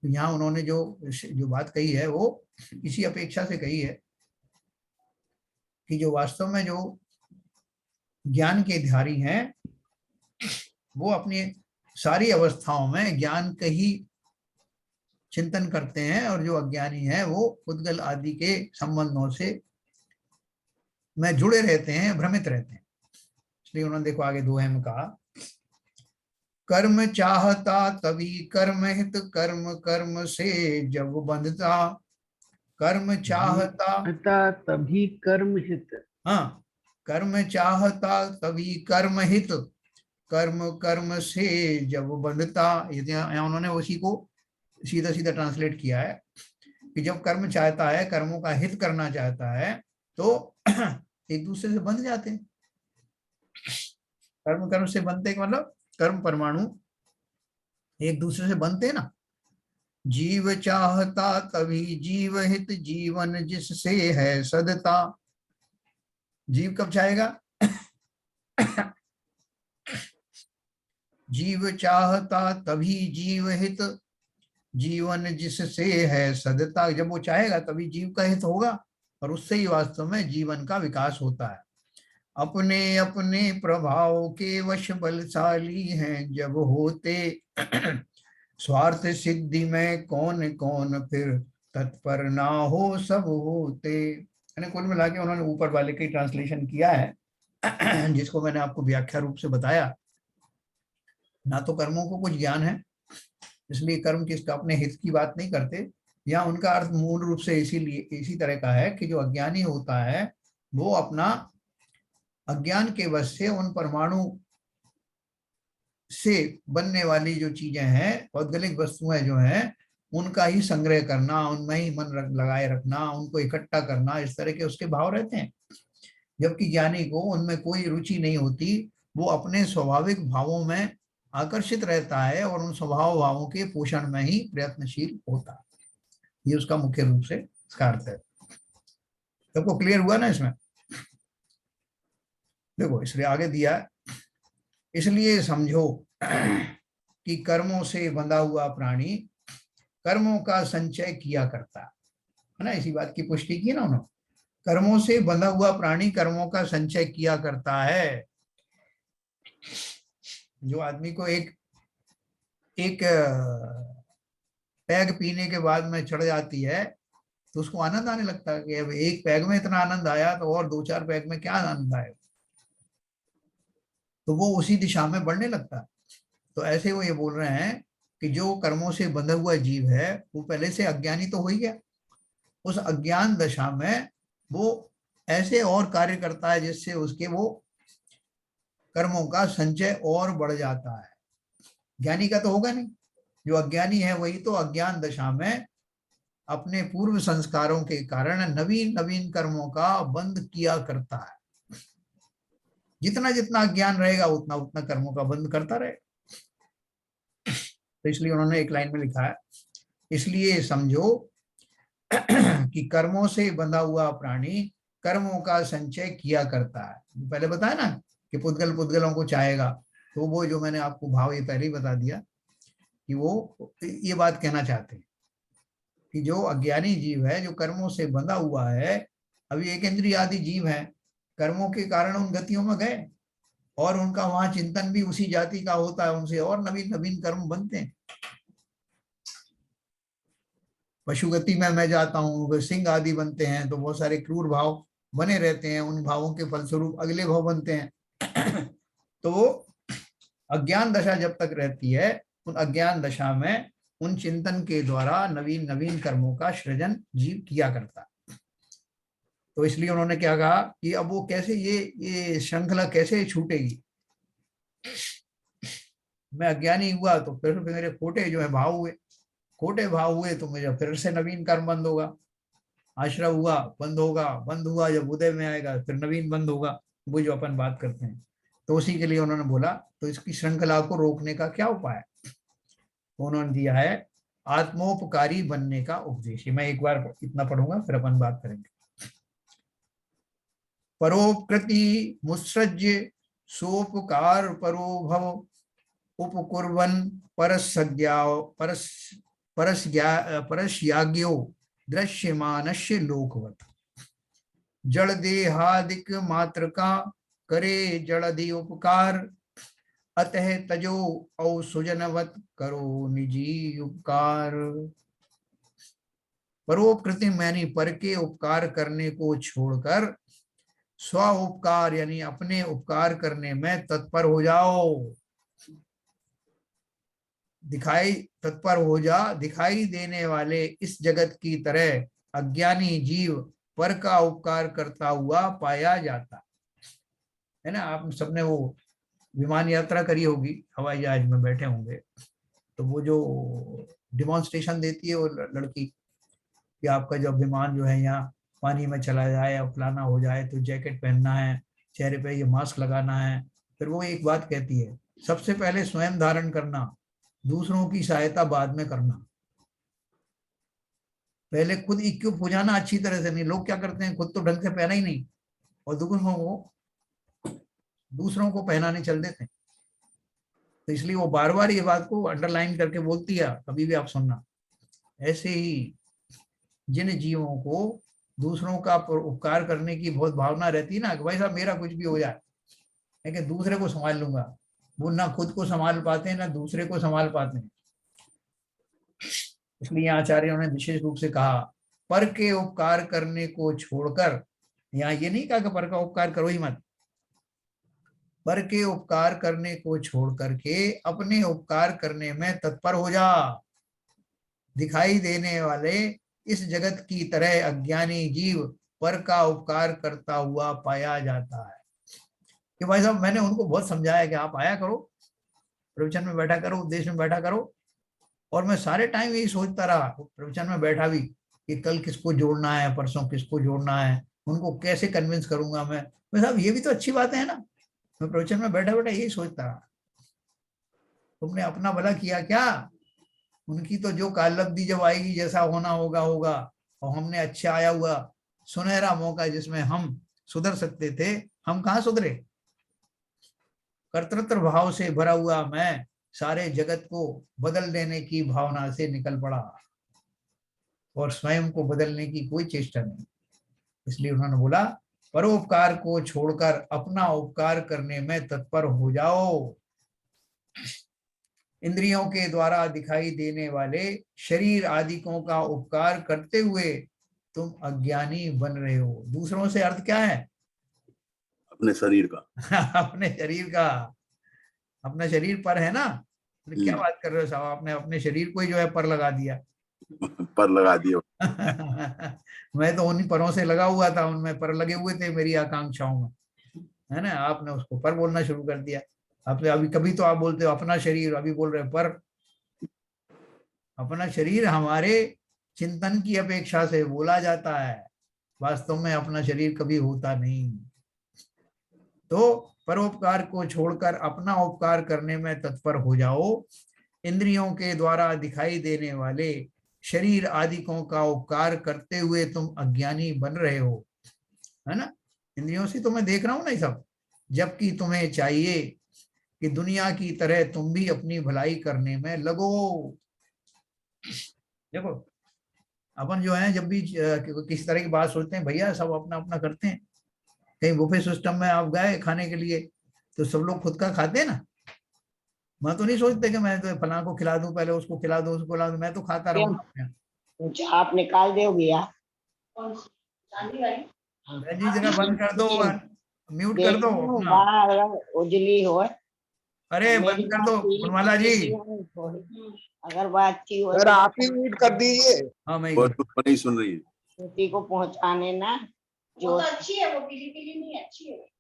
तो यहाँ उन्होंने जो बात कही है वो इसी अपेक्षा से कही है कि जो वास्तव में जो ज्ञान के धारी हैं वो अपनी सारी अवस्थाओं में ज्ञान का ही चिंतन करते हैं, और जो अज्ञानी है वो उद्गल आदि के संबंधों से में जुड़े रहते हैं, भ्रमित रहते हैं। इसलिए उन्होंने देखो आगे 2 में कहा, कर्म चाहता तभी कर्म हित, कर्म कर्म से जब बंधता। कर्म चाहता तभी कर्म हित, हाँ, कर्म चाहता तभी कर्म हित, कर्म कर्म से जब बंधता। यहाँ उन्होंने उसी को सीधा सीधा ट्रांसलेट किया है कि जब कर्म चाहता है, कर्मों का हित करना चाहता है, तो एक दूसरे से बंध जाते हैं। कर्म कर्म से बनते हैं मतलब कर्म परमाणु एक दूसरे से बनते हैं ना। जीव चाहता तभी जीव हित, जीवन जिससे है सदता। जीव कब चाहेगा? जीव चाहता तभी जीव हित, जीवन जिससे है सदता। जब वो चाहेगा तभी जीव का हित होगा और उससे ही वास्तव में जीवन का विकास होता है। अपने अपने प्रभाव के वश बलशाली हैं जब होते, स्वार्थ सिद्धि में कौन कौन फिर तत्पर ना हो सब होते। यानी कुल मिला के उन्होंने ऊपर वाले की ट्रांसलेशन किया है जिसको मैंने आपको व्याख्या रूप से बताया। ना तो कर्मों को कुछ ज्ञान है, इसलिए कर्म किसका अपने हित की बात नहीं करते। या उनका अर्थ मूल रूप से इसीलिए इसी तरह का है कि जो अज्ञानी होता है वो अपना अज्ञान के वश से उन परमाणु से बनने वाली जो चीजें हैं, भौगोलिक वस्तुएं जो हैं, उनका ही संग्रह करना, उनमें ही मन लगाए रखना, उनको इकट्ठा करना, इस तरह के उसके भाव रहते हैं। जबकि ज्ञानी को उनमें कोई रुचि नहीं होती, वो अपने स्वाभाविक भावों में आकर्षित रहता है और उन स्वभाव भावों के पोषण में ही प्रयत्नशील होता है। ये उसका मुख्य रूप से इसका अर्थ है। सबको क्लियर हुआ ना इसमें? देखो इसलिए आगे दिया है, इसलिए समझो कि कर्मों से बंधा हुआ प्राणी कर्मों का संचय किया करता है ना। इसी बात की पुष्टि की ना उन्होंने, कर्मों से बंधा हुआ प्राणी कर्मों का संचय किया करता है। जो आदमी को एक पैग पीने के बाद में चढ़ जाती है तो उसको आनंद आने लगता है कि अब एक पैग में इतना आनंद आया तो और 2-4 पैग में क्या आनंद आएगा, तो वो उसी दिशा में बढ़ने लगता है। तो ऐसे वो ये बोल रहे हैं कि जो कर्मों से बंधा हुआ जीव है वो पहले से अज्ञानी तो हो ही गया, उस अज्ञान दशा में वो ऐसे और कार्य करता है जिससे उसके वो कर्मों का संचय और बढ़ जाता है। ज्ञानी का तो होगा नहीं, जो अज्ञानी है वही तो अज्ञान दशा में अपने पूर्व संस्कारों के कारण नवीन नवीन कर्मों का बंध किया करता है। जितना जितना ज्ञान रहेगा उतना उतना कर्मों का बंध करता रहेगा। तो इसलिए उन्होंने एक लाइन में लिखा है, इसलिए समझो कि कर्मों से बंधा हुआ प्राणी कर्मों का संचय किया करता है। पहले बताया ना कि पुद्गल पुद्गलों को चाहेगा, तो वो जो मैंने आपको भाव ये पहले ही बता दिया कि वो ये बात कहना चाहते हैं कि जो अज्ञानी जीव है, जो कर्मों से बंधा हुआ है, अभी एक इंद्रिय आदि जीव है, कर्मों के कारण उन गतियों में गए और उनका वहां चिंतन भी उसी जाति का होता है, उनसे और नवीन नवीन कर्म बनते हैं। पशु गति में मैं जाता हूँ, सिंह आदि बनते हैं, तो बहुत सारे क्रूर भाव बने रहते हैं, उन भावों के फलस्वरूप अगले भाव बनते हैं। तो वो अज्ञान दशा जब तक रहती है, उन अज्ञान दशा में उन चिंतन के द्वारा नवीन नवीन कर्मों का सृजन जीव किया करता है। तो इसलिए उन्होंने क्या कहा कि अब वो कैसे ये श्रृंखला कैसे छूटेगी। मैं अज्ञानी हुआ तो फिर मेरे खोटे जो है भाव हुए, खोटे भाव हुए तो मुझे फिर से नवीन कर्म बंद होगा, आश्रय हुआ बंद होगा, बंद हुआ जब उदय में आएगा फिर नवीन बंद होगा। वो जो अपन बात करते हैं तो उसी के लिए उन्होंने बोला तो इसकी श्रृंखला को रोकने का क्या उपाय है, तो उन्होंने दिया है आत्मोपकारी बनने का उपदेश। मैं एक बार इतना पढ़ूंगा फिर अपन बात करेंगे। परोपकृति मुत्सृज्य सोपकार परो भव उपकुर्वन् परस्याज्ञो दृश्यमानस्य लोकवत्। जड़ देहादिक मात्र का करे जड़दि उपकार, अतः तजो औ सुजनवत करो निजी उपकार। परोपकृति यानी पर के उपकार करने को छोड़कर स्व उपकार यानी अपने उपकार करने में तत्पर हो जाओ। तत्पर हो जा, दिखाई देने वाले इस जगत की तरह अज्ञानी जीव पर का उपकार करता हुआ पाया जाता है ना। आप सबने वो विमान यात्रा करी होगी, हवाई जहाज में बैठे होंगे, तो वो जो डिमॉन्स्ट्रेशन देती है वो लड़की कि आपका जब विमान जो है यहाँ पानी में चला जाए या फलाना हो जाए तो जैकेट पहनना है, चेहरे पे ये मास्क लगाना है। फिर वो एक बात कहती है, सबसे पहले स्वयं धारण करना, दूसरों की सहायता बाद में करना। पहले खुद इक्विप हो जाना अच्छी तरह से। नहीं, लोग क्या करते हैं, खुद तो ढंग से पहना ही नहीं और दूसरों को पहनाने चल देते हैं। तो इसलिए वो बार बार ये बात को अंडरलाइन करके बोलती है, कभी भी आप सुनना। ऐसे ही जिन जीवों को दूसरों का उपकार करने की बहुत भावना रहती है ना, कि भाई साहब मेरा कुछ भी हो जाए लेकिन दूसरे को संभाल लूंगा, वो ना खुद को संभाल पाते हैं ना दूसरे को संभाल पाते हैं। इसलिए आचार्यों ने विशेष रूप से कहा पर के उपकार करने को छोड़कर, यहाँ ये नहीं कहा कि पर का उपकार करो ही मत, पर के उपकार करने को छोड़ करके अपने उपकार करने में तत्पर हो जा। दिखाई देने वाले इस जगत की तरह अज्ञानी जीव पर का उपकार करता हुआ पाया जाता है। कि भाई साहब मैंने उनको बहुत समझाया कि आप आया करो, प्रवचन में बैठा करो, उपदेश में बैठा करो, और मैं सारे टाइम यही सोचता रहा, प्रवचन में बैठा भी, कि कल किसको जोड़ना है, परसों किसको जोड़ना है, उनको कैसे कन्विंस करूंगा मैं साहब ये भी तो अच्छी बात है ना। मैं प्रवचन में बैठा बैठा यही सोचता रहा, तुमने अपना भला किया क्या? उनकी तो जो कालब्धि जब आएगी, जैसा होना होगा होगा। और हमने अच्छा आया हुआ सुनहरा मौका जिसमें हम सुधर सकते थे, हम कहाँ सुधरे। कर्तृत्व भाव से भरा हुआ मैं सारे जगत को बदल देने की भावना से निकल पड़ा और स्वयं को बदलने की कोई चेष्टा नहीं। इसलिए उन्होंने बोला परोपकार को छोड़कर अपना उपकार करने में तत्पर हो जाओ। इंद्रियों के द्वारा दिखाई देने वाले शरीर आदिकों का उपकार करते हुए तुम अज्ञानी बन रहे हो। दूसरों से अर्थ क्या है? अपने शरीर का अपने शरीर का। अपना शरीर पर है ना, क्या बात कर रहे हो साहब, आपने अपने शरीर को ही जो है पर लगा दिया। पर लगा दिया मैं तो उन्हीं परों से लगा हुआ था, उनमें पर लगे हुए थे मेरी आकांक्षाओं में, है ना। आपने उसको पर बोलना शुरू कर दिया। आपने अभी कभी तो आप बोलते हो अपना शरीर, अभी बोल रहे पर। अपना शरीर हमारे चिंतन की अपेक्षा से बोला जाता है, वास्तव में अपना शरीर कभी होता नहीं। तो परोपकार को छोड़कर अपना उपकार करने में तत्पर हो जाओ। इंद्रियों के द्वारा दिखाई देने वाले शरीर आदिकों का उपकार करते हुए तुम अज्ञानी बन रहे हो, है ना। इंद्रियों से तो मैं देख रहा हूं ना ये सब, जबकि तुम्हें चाहिए कि दुनिया की तरह तुम भी अपनी भलाई करने में लगो। देखो अपन जो है जब भी किसी तरह की बात सोचते हैं, भैया सब अपना अपना करते हैं। कहीं बुफे सिस्टम में आप गए खाने के लिए तो सब लोग खुद का खाते हैं ना। मैं तो नहीं सोचते कि मैं तो फलां को खिला दूं, पहले उसको खिला दूं, उसको खिला दूं, मैं तो खाता रहूंगा। आप निकाल दोगे यार? जी जरा बंद कर दो, म्यूट कर दो अपना। बाहर उजली हो। अरे मेरी बंद कर बात दो गुणमाला जी। अगर बात की हो सर आप ही म्यूट कर दीजिए। हाँ मैं वो तो नहीं सुन रही है। बेटी को पहुंचाने ना, जो वो तो अच्छी है, वो पीली पीली नहीं अच्छी है।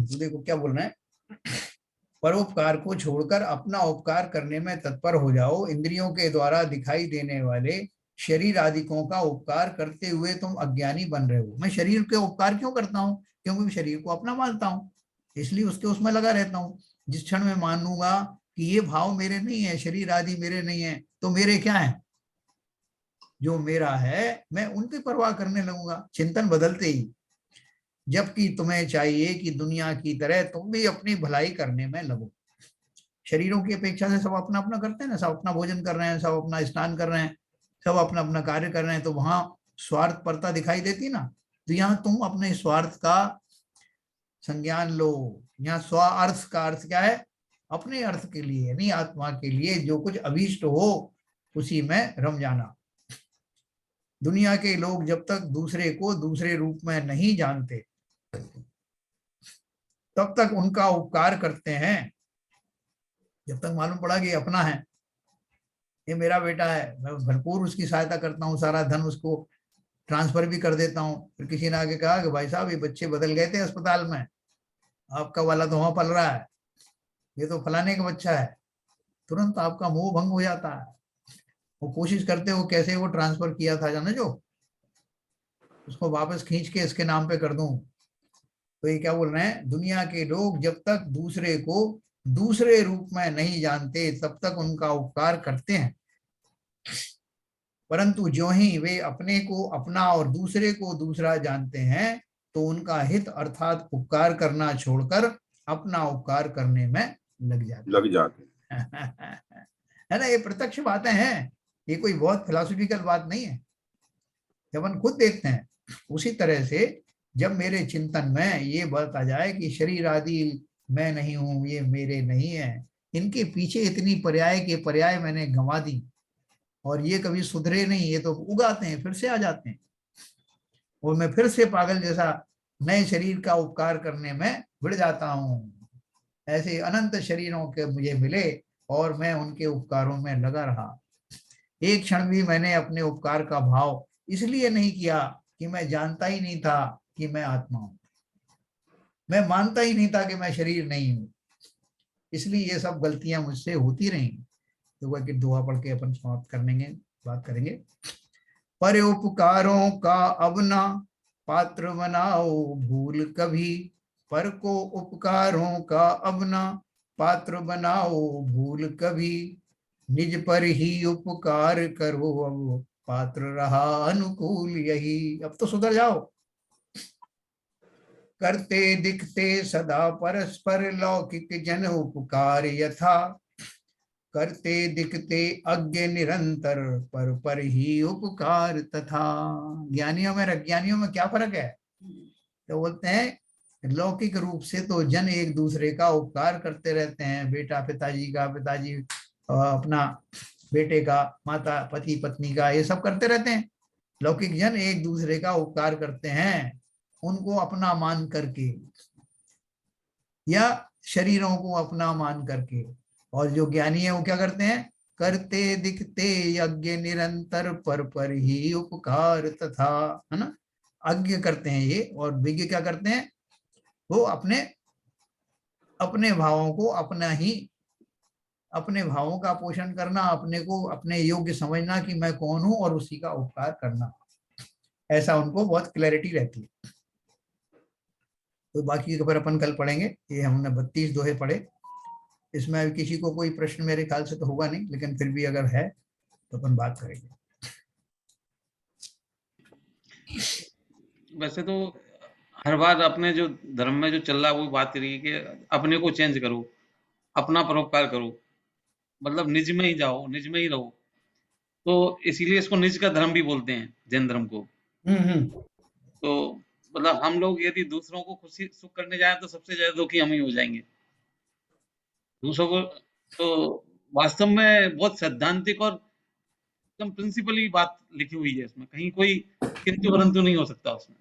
तो देखो क्या बोल रहे हैं, परोपकार को छोड़कर अपना उपकार करने में तत्पर हो जाओ। इंद्रियों के द्वारा दिखाई देने वाले शरीर आदिकों का उपकार करते हुए तुम अज्ञानी बन रहे हो। मैं शरीर के उपकार क्यों करता हूँ? क्योंकि मैं शरीर को अपना मानता हूँ, इसलिए उसके उसमें लगा रहता हूँ। जिस क्षण में मानूंगा कि ये भाव मेरे नहीं है, शरीर आदि मेरे नहीं है, तो मेरे क्या है? जो मेरा है मैं उनकी परवाह करने लगूंगा, चिंतन बदलते ही। जबकि तुम्हें चाहिए कि दुनिया की तरह तुम भी अपनी भलाई करने में लगो। शरीरों की अपेक्षा से सब अपना अपना करते हैं ना, सब अपना भोजन कर रहे हैं, सब अपना स्नान कर रहे हैं, सब अपना अपना कार्य कर रहे हैं, तो वहां स्वार्थपरता दिखाई देती ना। तो यहाँ तुम अपने स्वार्थ का संज्ञान लो। यहाँ स्व अर्थ का अर्थ क्या है? अपने अर्थ के लिए नहीं, आत्मा के लिए जो कुछ अभीष्ट हो उसी में रम जाना। दुनिया के लोग जब तक दूसरे को दूसरे रूप में नहीं जानते तब तक उनका उपकार करते हैं। जब तक मालूम पड़ा कि अपना है, ये मेरा बेटा है, मैं भरपूर उसकी सहायता करता हूँ, सारा धन उसको ट्रांसफर भी कर देता हूँ। फिर किसी ने आगे कहा कि भाई साहब ये बच्चे बदल गए थे अस्पताल में, आपका वाला तो वहां पल रहा है, ये तो फलाने का बच्चा है, तुरंत आपका मोह भंग हो जाता है। वो कोशिश करते हो कैसे वो ट्रांसफर किया था जाना, जो उसको वापस खींच के इसके नाम पे कर दूं। तो ये क्या बोल रहे हैं? दुनिया के लोग जब तक दूसरे को दूसरे रूप में नहीं जानते तब तक उनका उपकार करते हैं, परंतु जो ही वे अपने को अपना और दूसरे को दूसरा जानते हैं तो उनका हित अर्थात उपकार करना छोड़कर अपना उपकार करने में लग जाते है ना। ये प्रत्यक्ष बातें हैं, ये कोई बहुत फिलोसॉफिकल बात नहीं है, जब हम खुद देखते हैं। उसी तरह से जब मेरे चिंतन में ये बात आ जाए कि शरीर आदि मैं नहीं हूं, ये मेरे नहीं है, इनके पीछे इतनी पर्याय के पर्याय मैंने गंवा दी और ये कभी सुधरे नहीं, ये तो उगाते हैं फिर से आ जाते हैं, और मैं फिर से पागल जैसा नए शरीर का उपकार करने में भिड़ जाता हूं। ऐसे अनंत शरीरों के मुझे मिले और मैं उनके उपकारों में लगा रहा। एक क्षण भी मैंने अपने उपकार का भाव इसलिए नहीं किया कि मैं जानता ही नहीं था कि मैं आत्मा हूं, मैं मानता ही नहीं था कि मैं शरीर नहीं हूं, इसलिए ये सब गलतियां मुझसे होती रही। तो कि दुआ पढ़ के अपन समाप्त करेंगे, बात करेंगे। परोपकारों का अब ना पात्र बनाओ भूल कभी, पर को उपकारों का अब ना पात्र बनाओ भूल कभी, निज पर ही उपकार करो अब पात्र रहा अनुकूल यही। अब तो सुधर जाओ। करते दिखते सदा परस्पर लौकिक जन उपकार यथा, करते दिखते अज्ञ निरंतर पर ही उपकार तथा। ज्ञानियों में अज्ञानियों में क्या फर्क है? तो बोलते हैं लौकिक रूप से तो जन एक दूसरे का उपकार करते रहते हैं, बेटा पिताजी का, पिताजी अपना बेटे का, माता पति पत्नी का, ये सब करते रहते हैं। लौकिक जन एक दूसरे का उपकार करते हैं उनको अपना मान करके या शरीरों को अपना मान करके। और जो ज्ञानी है वो क्या करते हैं? करते दिखते यज्ञ निरंतर पर ही उपकार तथा, है ना। अज्ञ करते हैं ये, और विज्ञ क्या करते हैं? वो अपने अपने भावों को अपना ही, अपने भावों का पोषण करना, अपने को अपने योग्य समझना कि मैं कौन हूं और उसी का उपकार करना, ऐसा उनको बहुत क्लैरिटी रहती है। तो बाकी के अपन कल पढ़ेंगे। ये हमने 32 दोहे पढ़े, इसमें किसी को कोई प्रश्न मेरे ख्याल से तो होगा नहीं, लेकिन फिर भी अगर है तो अपन बात करेंगे। वैसे तो हर बार अपने जो धर्म में जो चल रहा है वो बात रही है कि अपने को चेंज करो, अपना परोपकार करो, मतलब निज में ही जाओ, निज में ही रहो। तो इसीलिए इसको निज का धर्म भी बोलते हैं, जैन धर्म को। तो मतलब हम लोग यदि दूसरों को खुशी सुख करने जाए तो सबसे ज्यादा दुखी हम ही हो जाएंगे दूसरों को। तो वास्तव में बहुत सैद्धांतिक और एकदम प्रिंसिपली बात लिखी हुई है इसमें, कहीं कोई किंतु परंतु नहीं हो सकता उसमें।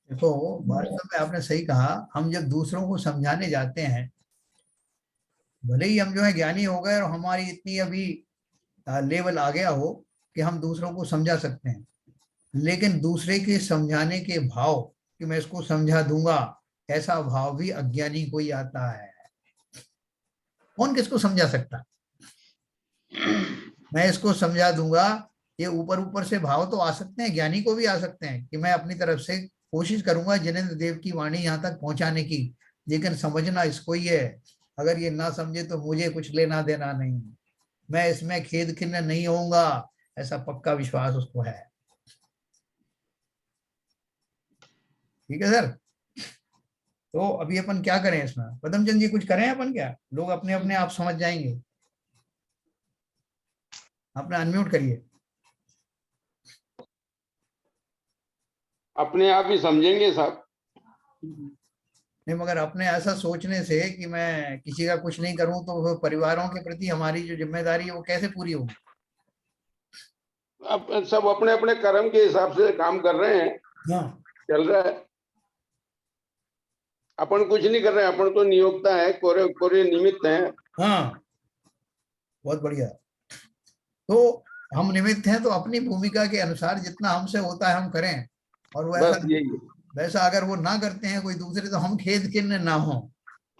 देखो वास्तव में आपने सही कहा, हम जब दूसरों को समझाने जाते हैं, भले ही हम जो है ज्ञानी हो गए और हमारी इतनी अभी लेवल आ गया हो कि हम दूसरों को समझा सकते हैं, लेकिन दूसरे के समझाने के भाव कि मैं इसको समझा दूंगा, ऐसा भाव भी अज्ञानी को ही आता है। कौन किसको समझा सकता है? मैं इसको समझा दूंगा, ये ऊपर ऊपर से भाव तो आ सकते हैं, ज्ञानी को भी आ सकते हैं कि मैं अपनी तरफ से कोशिश करूंगा जिनेंद्र देव की वाणी यहाँ तक पहुंचाने की, लेकिन समझना इसको ही है। अगर ये ना समझे तो मुझे कुछ लेना देना नहीं, मैं इसमें खेद खिन्न नहीं होऊंगा, ऐसा पक्का विश्वास उसको है। ठीक है सर। तो अभी अपन क्या करें इसमें, पदमचंद जी कुछ करें अपन, क्या लोग अपने अपने आप समझ जाएंगे? अपना अनम्यूट करिए। अपने आप ही समझेंगे साहब। नहीं, मगर अपने ऐसा सोचने से कि मैं किसी का कुछ नहीं करूं, तो वो परिवारों के प्रति हमारी जो जिम्मेदारी है वो कैसे पूरी होगी? अब सब अपने अपने कर्म के हिसाब से काम कर रहे हैं, हाँ, चल रहा है। अपन कुछ नहीं कर रहे हैं, अपन तो नियोक्ता है, कोरे कोरे निमित्त हैं। हाँ, बहुत बढ़िया। तो हम निमित्त हैं, तो अपनी भूमिका के अनुसार जितना हमसे होता है हम करें, और वो बस ऐसा यही है। वैसा अगर वो ना करते हैं कोई दूसरे, तो हम खेद खिन्न ना हो,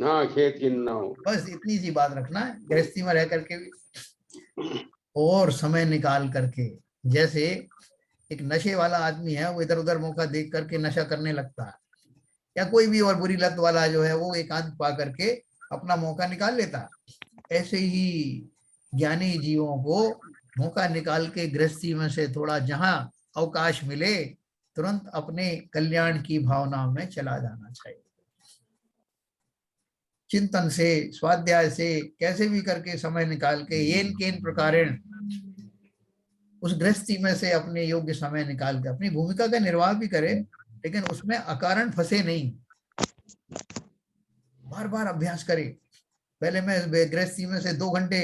हाँ, खेत की ना हो। बस इतनी सी बात रखना है गृहस्थी में रह करके भी, और समय निकाल करके। जैसे एक नशे वाला आदमी है, वो इधर उधर मौका देख करके नशा करने लगता है, या कोई भी और बुरी लत वाला जो है वो एकांत पा करके अपना मौका निकाल लेता है। ऐसे ही ज्ञानी जीवों को मौका निकाल के गृहस्थी में से थोड़ा जहां अवकाश मिले, तुरंत अपने कल्याण की भावना में चला जाना चाहिए। चिंतन से, स्वाध्याय से, कैसे भी करके समय निकाल के येन केन प्रकारेण उस गृहस्थी में से अपने योग्य समय निकाल के अपनी भूमिका का निर्वाह भी करे, लेकिन उसमें अकारण फंसे नहीं, बार बार अभ्यास करे। पहले मैं गृहस्थी में से 2 घंटे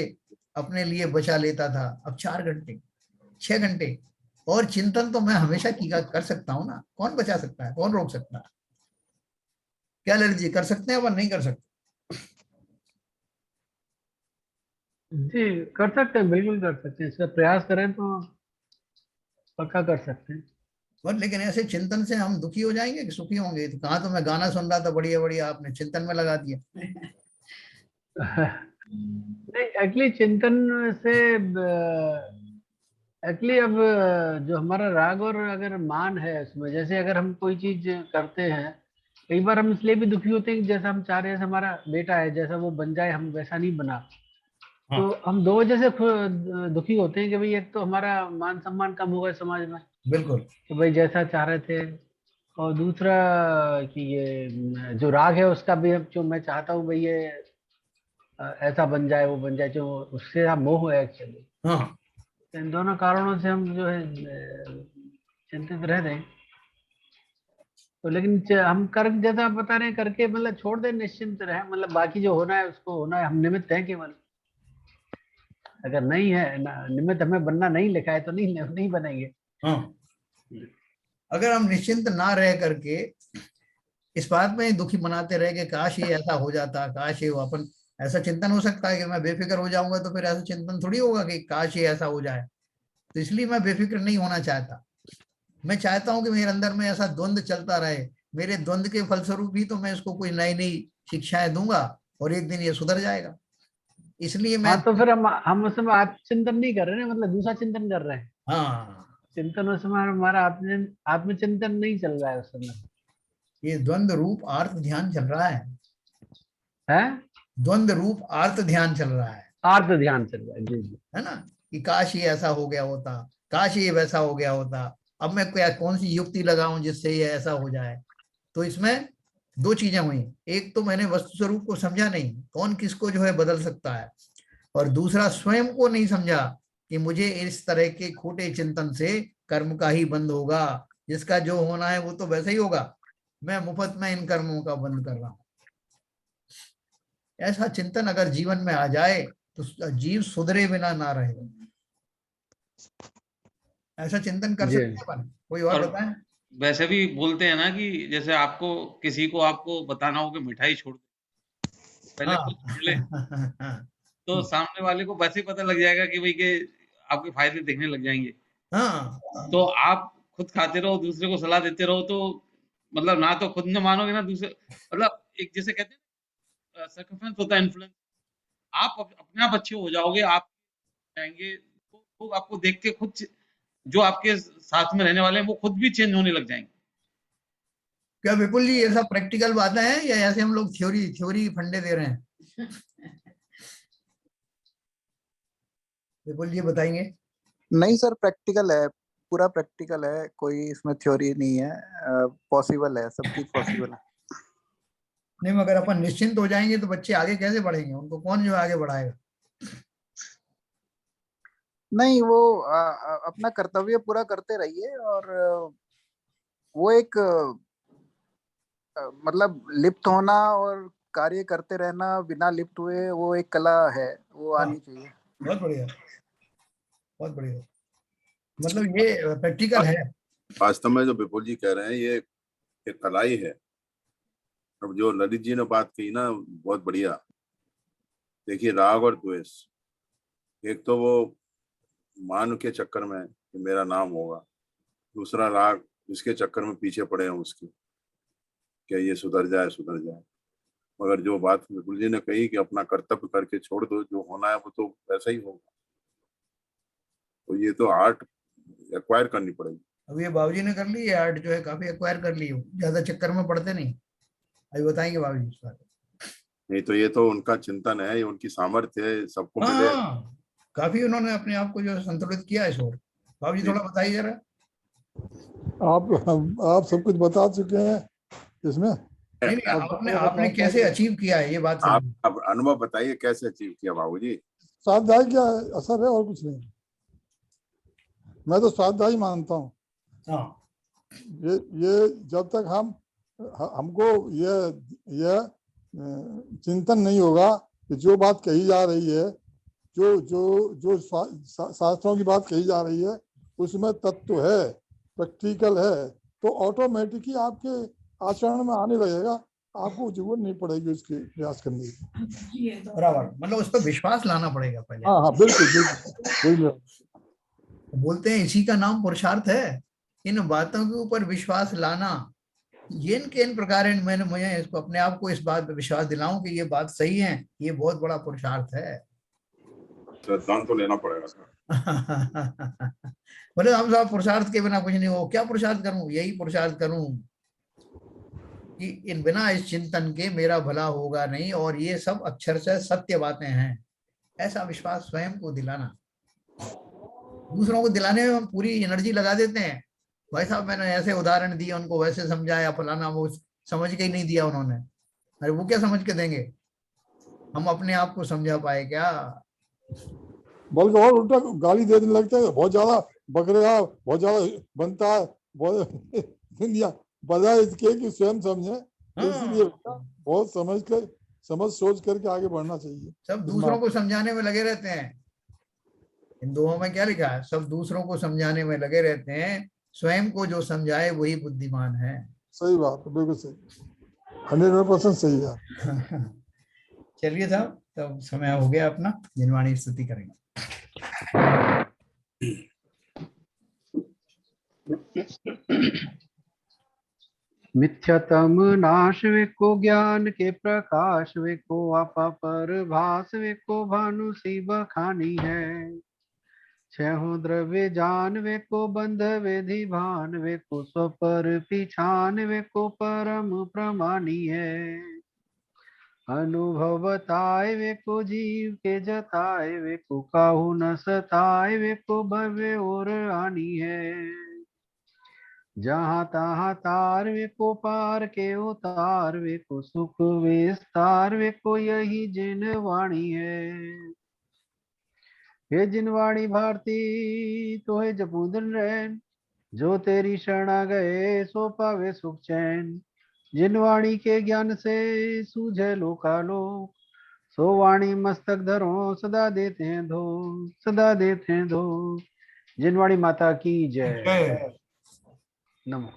अपने लिए बचा लेता था, अब 4 घंटे, 6 घंटे। और चिंतन तो मैं हमेशा की कर सकता हूँ ना, कौन बचा सकता है, कौन रोक सकता है? क्या ललित जी, कर सकते हैं अपन, नहीं कर सकते? जी कर सकते हैं, बिल्कुल कर सकते हैं, इसका प्रयास करें तो पक्का कर सकते हैं। पर लेकिन ऐसे चिंतन से हम दुखी हो जाएंगे कि सुखी होंगे? तो कहा, तो मैं गाना सुन रहा था बढ़िया बढ़िया, आपने चिंतन में लगा दिया। नहीं, एक्चुअली चिंतन से एक्चुअली अब जो हमारा राग और अगर मान है उसमें, जैसे अगर हम कोई चीज करते हैं, कई बार हम इसलिए भी दुखी होते हैं कि जैसा हम चाह रहे हैं, जैसे हमारा बेटा है जैसा वो बन जाए, हम वैसा नहीं बना। तो हम 2 वजह से दुखी होते हैं कि भाई एक तो हमारा मान सम्मान कम होगा समाज में, बिल्कुल। तो भाई जैसा चाह रहे थे, और दूसरा कि ये जो राग है उसका भी जो मैं चाहता हूँ भाई ये ऐसा बन जाए, वो बन जाए, जो उससे हम मोह है एक्चुअली। हाँ, इन दोनों कारणों से हम जो है चिंतित रह रहे हैं। तो लेकिन हम कर, जैसा आप बता रहे हैं, करके मतलब छोड़ दें, निश्चिंत रहे, मतलब बाकी जो होना है उसको होना है, हम निमित्त हैं केवल। अगर नहीं है निमित्त, हमें बनना नहीं लिखा है तो नहीं बनेंगे। हाँ। अगर हम निश्चिंत ना रह करके इस बात में दुखी मनाते रहे कि काश ये ऐसा हो जाता, काश ये अपन, ऐसा चिंतन हो सकता है कि मैं बेफिक्र हो जाऊंगा, तो फिर ऐसा चिंतन थोड़ी होगा कि काश ये ऐसा हो जाए। तो इसलिए मैं बेफिक्र नहीं होना चाहता। मैं चाहता हूं कि मेरे अंदर में ऐसा द्वंद चलता रहे, मेरे द्वंद के फलस्वरूप ही तो मैं इसको कोई नई नई शिक्षाएं दूंगा, और एक दिन ये सुधर जाएगा। इसलिए मैं, हाँ, तो फिर हम उसमें आत्मचिंतन नहीं कर रहे हैं, मतलब दूसरा चिंतन कर रहे हैं। हाँ, चिंतन उस समय हमारा आत्मचिंतन नहीं चल रहा है उस समय। ये द्वंद रूप आर्त ध्यान चल रहा है, है द्वंद रूप आर्त ध्यान चल रहा है आर्त ध्यान चल रहा है। जी जी। है ना? कि काश ये ऐसा हो गया होता, काश ये वैसा हो गया होता, अब मैं क्या कौन सी युक्ति लगाऊं जिससे ये ऐसा हो जाए। तो इसमें 2 चीजें हुई, एक तो मैंने वस्तु स्वरूप को समझा नहीं, कौन किसको जो है बदल सकता है, और दूसरा स्वयं को नहीं समझा कि मुझे इस तरह के खोटे चिंतन से कर्म का ही बंद होगा, जिसका जो होना है वो तो वैसे ही होगा, मैं मुफ्त में इन कर्मों का बंद कर रहा हूं। ऐसा चिंतन अगर जीवन में आ जाए तो जीव सुधरे बिना ना रहे। ऐसा चिंतन कर सकते हैं अपन। कोई और बताएं? वैसे भी बोलते हैं ना कि जैसे आपको किसी को आपको बताना हो कि मिठाई छोड़ दे, पहले खुद छोड़ ले, तो सामने वाले को वैसे ही पता लग जाएगा कि भाई के आपके फायदे दिखने लग जाएंगे। हाँ, तो आप खुद खाते रहो, दूसरे को सलाह देते रहो, तो मतलब ना तो खुद न मानोगे ना दूसरे, मतलब एक जैसे कहते हैं सैक्रिफाइस होता है इन्फ्लुएंस, आप अपने आप अच्छे हो जाओगे, आप जाएंगे तो लोग आपको देख के खुद जो आपके साथ में रहने वाले हैं वो खुद भी चेंज होने लग जाएंगे। क्या विपुल जी ये सब प्रैक्टिकल बातें हैं या ऐसे हम लोग थ्योरी थ्योरी फंडे दे रहे हैं? विपुल जी बताएंगे। नहीं सर, प्रैक्टिकल है, पूरा प्रैक्टिकल है, कोई इसमें थ्योरी नहीं है, पॉसिबल है, सब चीज पॉसिबल है। नहीं मगर अपन निश्चिंत हो जाएंगे तो बच्चे आगे कैसे बढ़ेंगे, उनको कौन जो आगे बढ़ाएगा? नहीं वो अपना कर्तव्य पूरा करते रहिए, और वो एक मतलब लिप्त होना और कार्य करते रहना बिना लिप्त हुए, वो एक कला है, वो हाँ, आनी चाहिए। बहुत बढ़िया, बहुत बढ़िया। मतलब ये प्रैक्टिकल है। वास्तव में जो विपुल जी कह रहे हैं ये एक कला ही है। अब जो ललित जी ने बात कही ना, बहुत बढ़िया। देखिए, राग और द्वेष, एक तो वो मान के चक्कर में कि मेरा नाम होगा, दूसरा राग जिसके चक्कर में पीछे पड़े हैं उसके, क्या ये सुधर जाए सुधर जाए। मगर जो बात विपुल जी ने कही कि अपना कर्तव्य करके छोड़ दो, जो होना है वो तो वैसा ही होगा। तो ये तो आर्ट एक्वायर करनी पड़ेगी। अब ये बाबूजी ने कर ली है आर्ट, जो है काफी एक्वायर कर ली हो, ज्यादा चक्कर में पड़ते नहीं। अभी बताएंगे बाबूजी इस बारे में। नहीं तो ये तो उनका चिंतन है, ये उनकी सामर्थ्य है, सबको मिले। हाँ, काफी उन्होंने अपने आप को जो है संतुलित किया है इस ओर। बाबूजी थोड़ा बताइए जरा। आप सब कुछ बता चुके हैं इसमें। नहीं नहीं, आपने आपने कैसे अचीव किया है ये बात आप समझिए। अब अनुभव बताइए कैसे अचीव किया बाबूजी। स्वाध्याय क्या असर है और कुछ नहीं, मैं तो स्वाध्याय मानता हूँ। हाँ, ये जब तक हमको ये चिंतन नहीं होगा कि जो बात कही जा रही है, जो जो जो शास्त्रों की बात कही जा रही है उसमें तत्व है, प्रैक्टिकल है, तो ऑटोमेटिक ही आपके आचरण में आने लगेगा, आपको जरूरत नहीं पड़ेगी उसकी प्रयास करने की। बराबर, मतलब उस पर विश्वास लाना पड़ेगा पहले। हाँ हाँ बिल्कुल बिल्कुल। बोलते हैं इसी का नाम पुरुषार्थ है, इन बातों के ऊपर विश्वास लाना। ये इन प्रकार मैंने मुझे इसको अपने आप को इस बात पे विश्वास दिलाऊं कि ये बात सही है, ये बहुत बड़ा पुरुषार्थ है। सिद्धांत तो लेना पड़ेगा। बोले हम साहब पुरुषार्थ के बिना कुछ नहीं हो, क्या पुरुषार्थ करूं? यही पुरुषार्थ करूं कि इन बिना इस चिंतन के मेरा भला होगा नहीं, और ये सब अक्षरशः सत्य बातें हैं, ऐसा विश्वास स्वयं को दिलाना। दूसरों को दिलाने में हम पूरी एनर्जी लगा देते हैं। भाई साहब मैंने ऐसे उदाहरण दिए, उनको वैसे समझाया, फलाना, वो समझ के ही नहीं दिया उन्होंने। अरे वो क्या समझ के देंगे? हम अपने आप को समझा पाए क्या? बल्कि और उल्टा गाली दे देने लगते हैं, बहुत ज्यादा बक रहा, बहुत ज्यादा बनता है, बहुत दुनिया, बजाय इसके कि स्वयं समझे। तो इसलिए बहुत समझ सोच करके आगे बढ़ना चाहिए। सब दूसरों को समझाने में लगे रहते हैं। इन दोनों में क्या लिखा है? सब दूसरों को समझाने में लगे रहते हैं, स्वयं को जो समझाए वही बुद्धिमान है। सही बात है, बिल्कुल सही, 100% सही है। चलिए साहब, तब समय हो गया अपना, जिनवाणी स्तुति करेंगे। मिथ्यातम नाश वेको ज्ञान के प्रकाश वेको आपा पर भास वेको भानु सी बखानी है। छहो द्रव्य जान वेको बंध वेधि भान वेको स्वपर पिछान वेको परम प्रमाणी है। अनुभव बताए वेको जीव के जताए वेको काहू न सताए वेको भव्य और आनी है। जहाँ तहाँ तार वेको पार के उतार वेको सुख विस्तार वेको यही जिन वाणी है। हे जिनवाणी भारती तो है जपूदन रैन, जो तेरी शरणा गए सो पावे सुख चैन। जिनवाणी के ज्ञान से सूझे लोकालोक, सो वाणी मस्तक धरो सदा देते हैं धो, सदा देते हैं धो। जिनवाणी माता की जय। जय। नमो।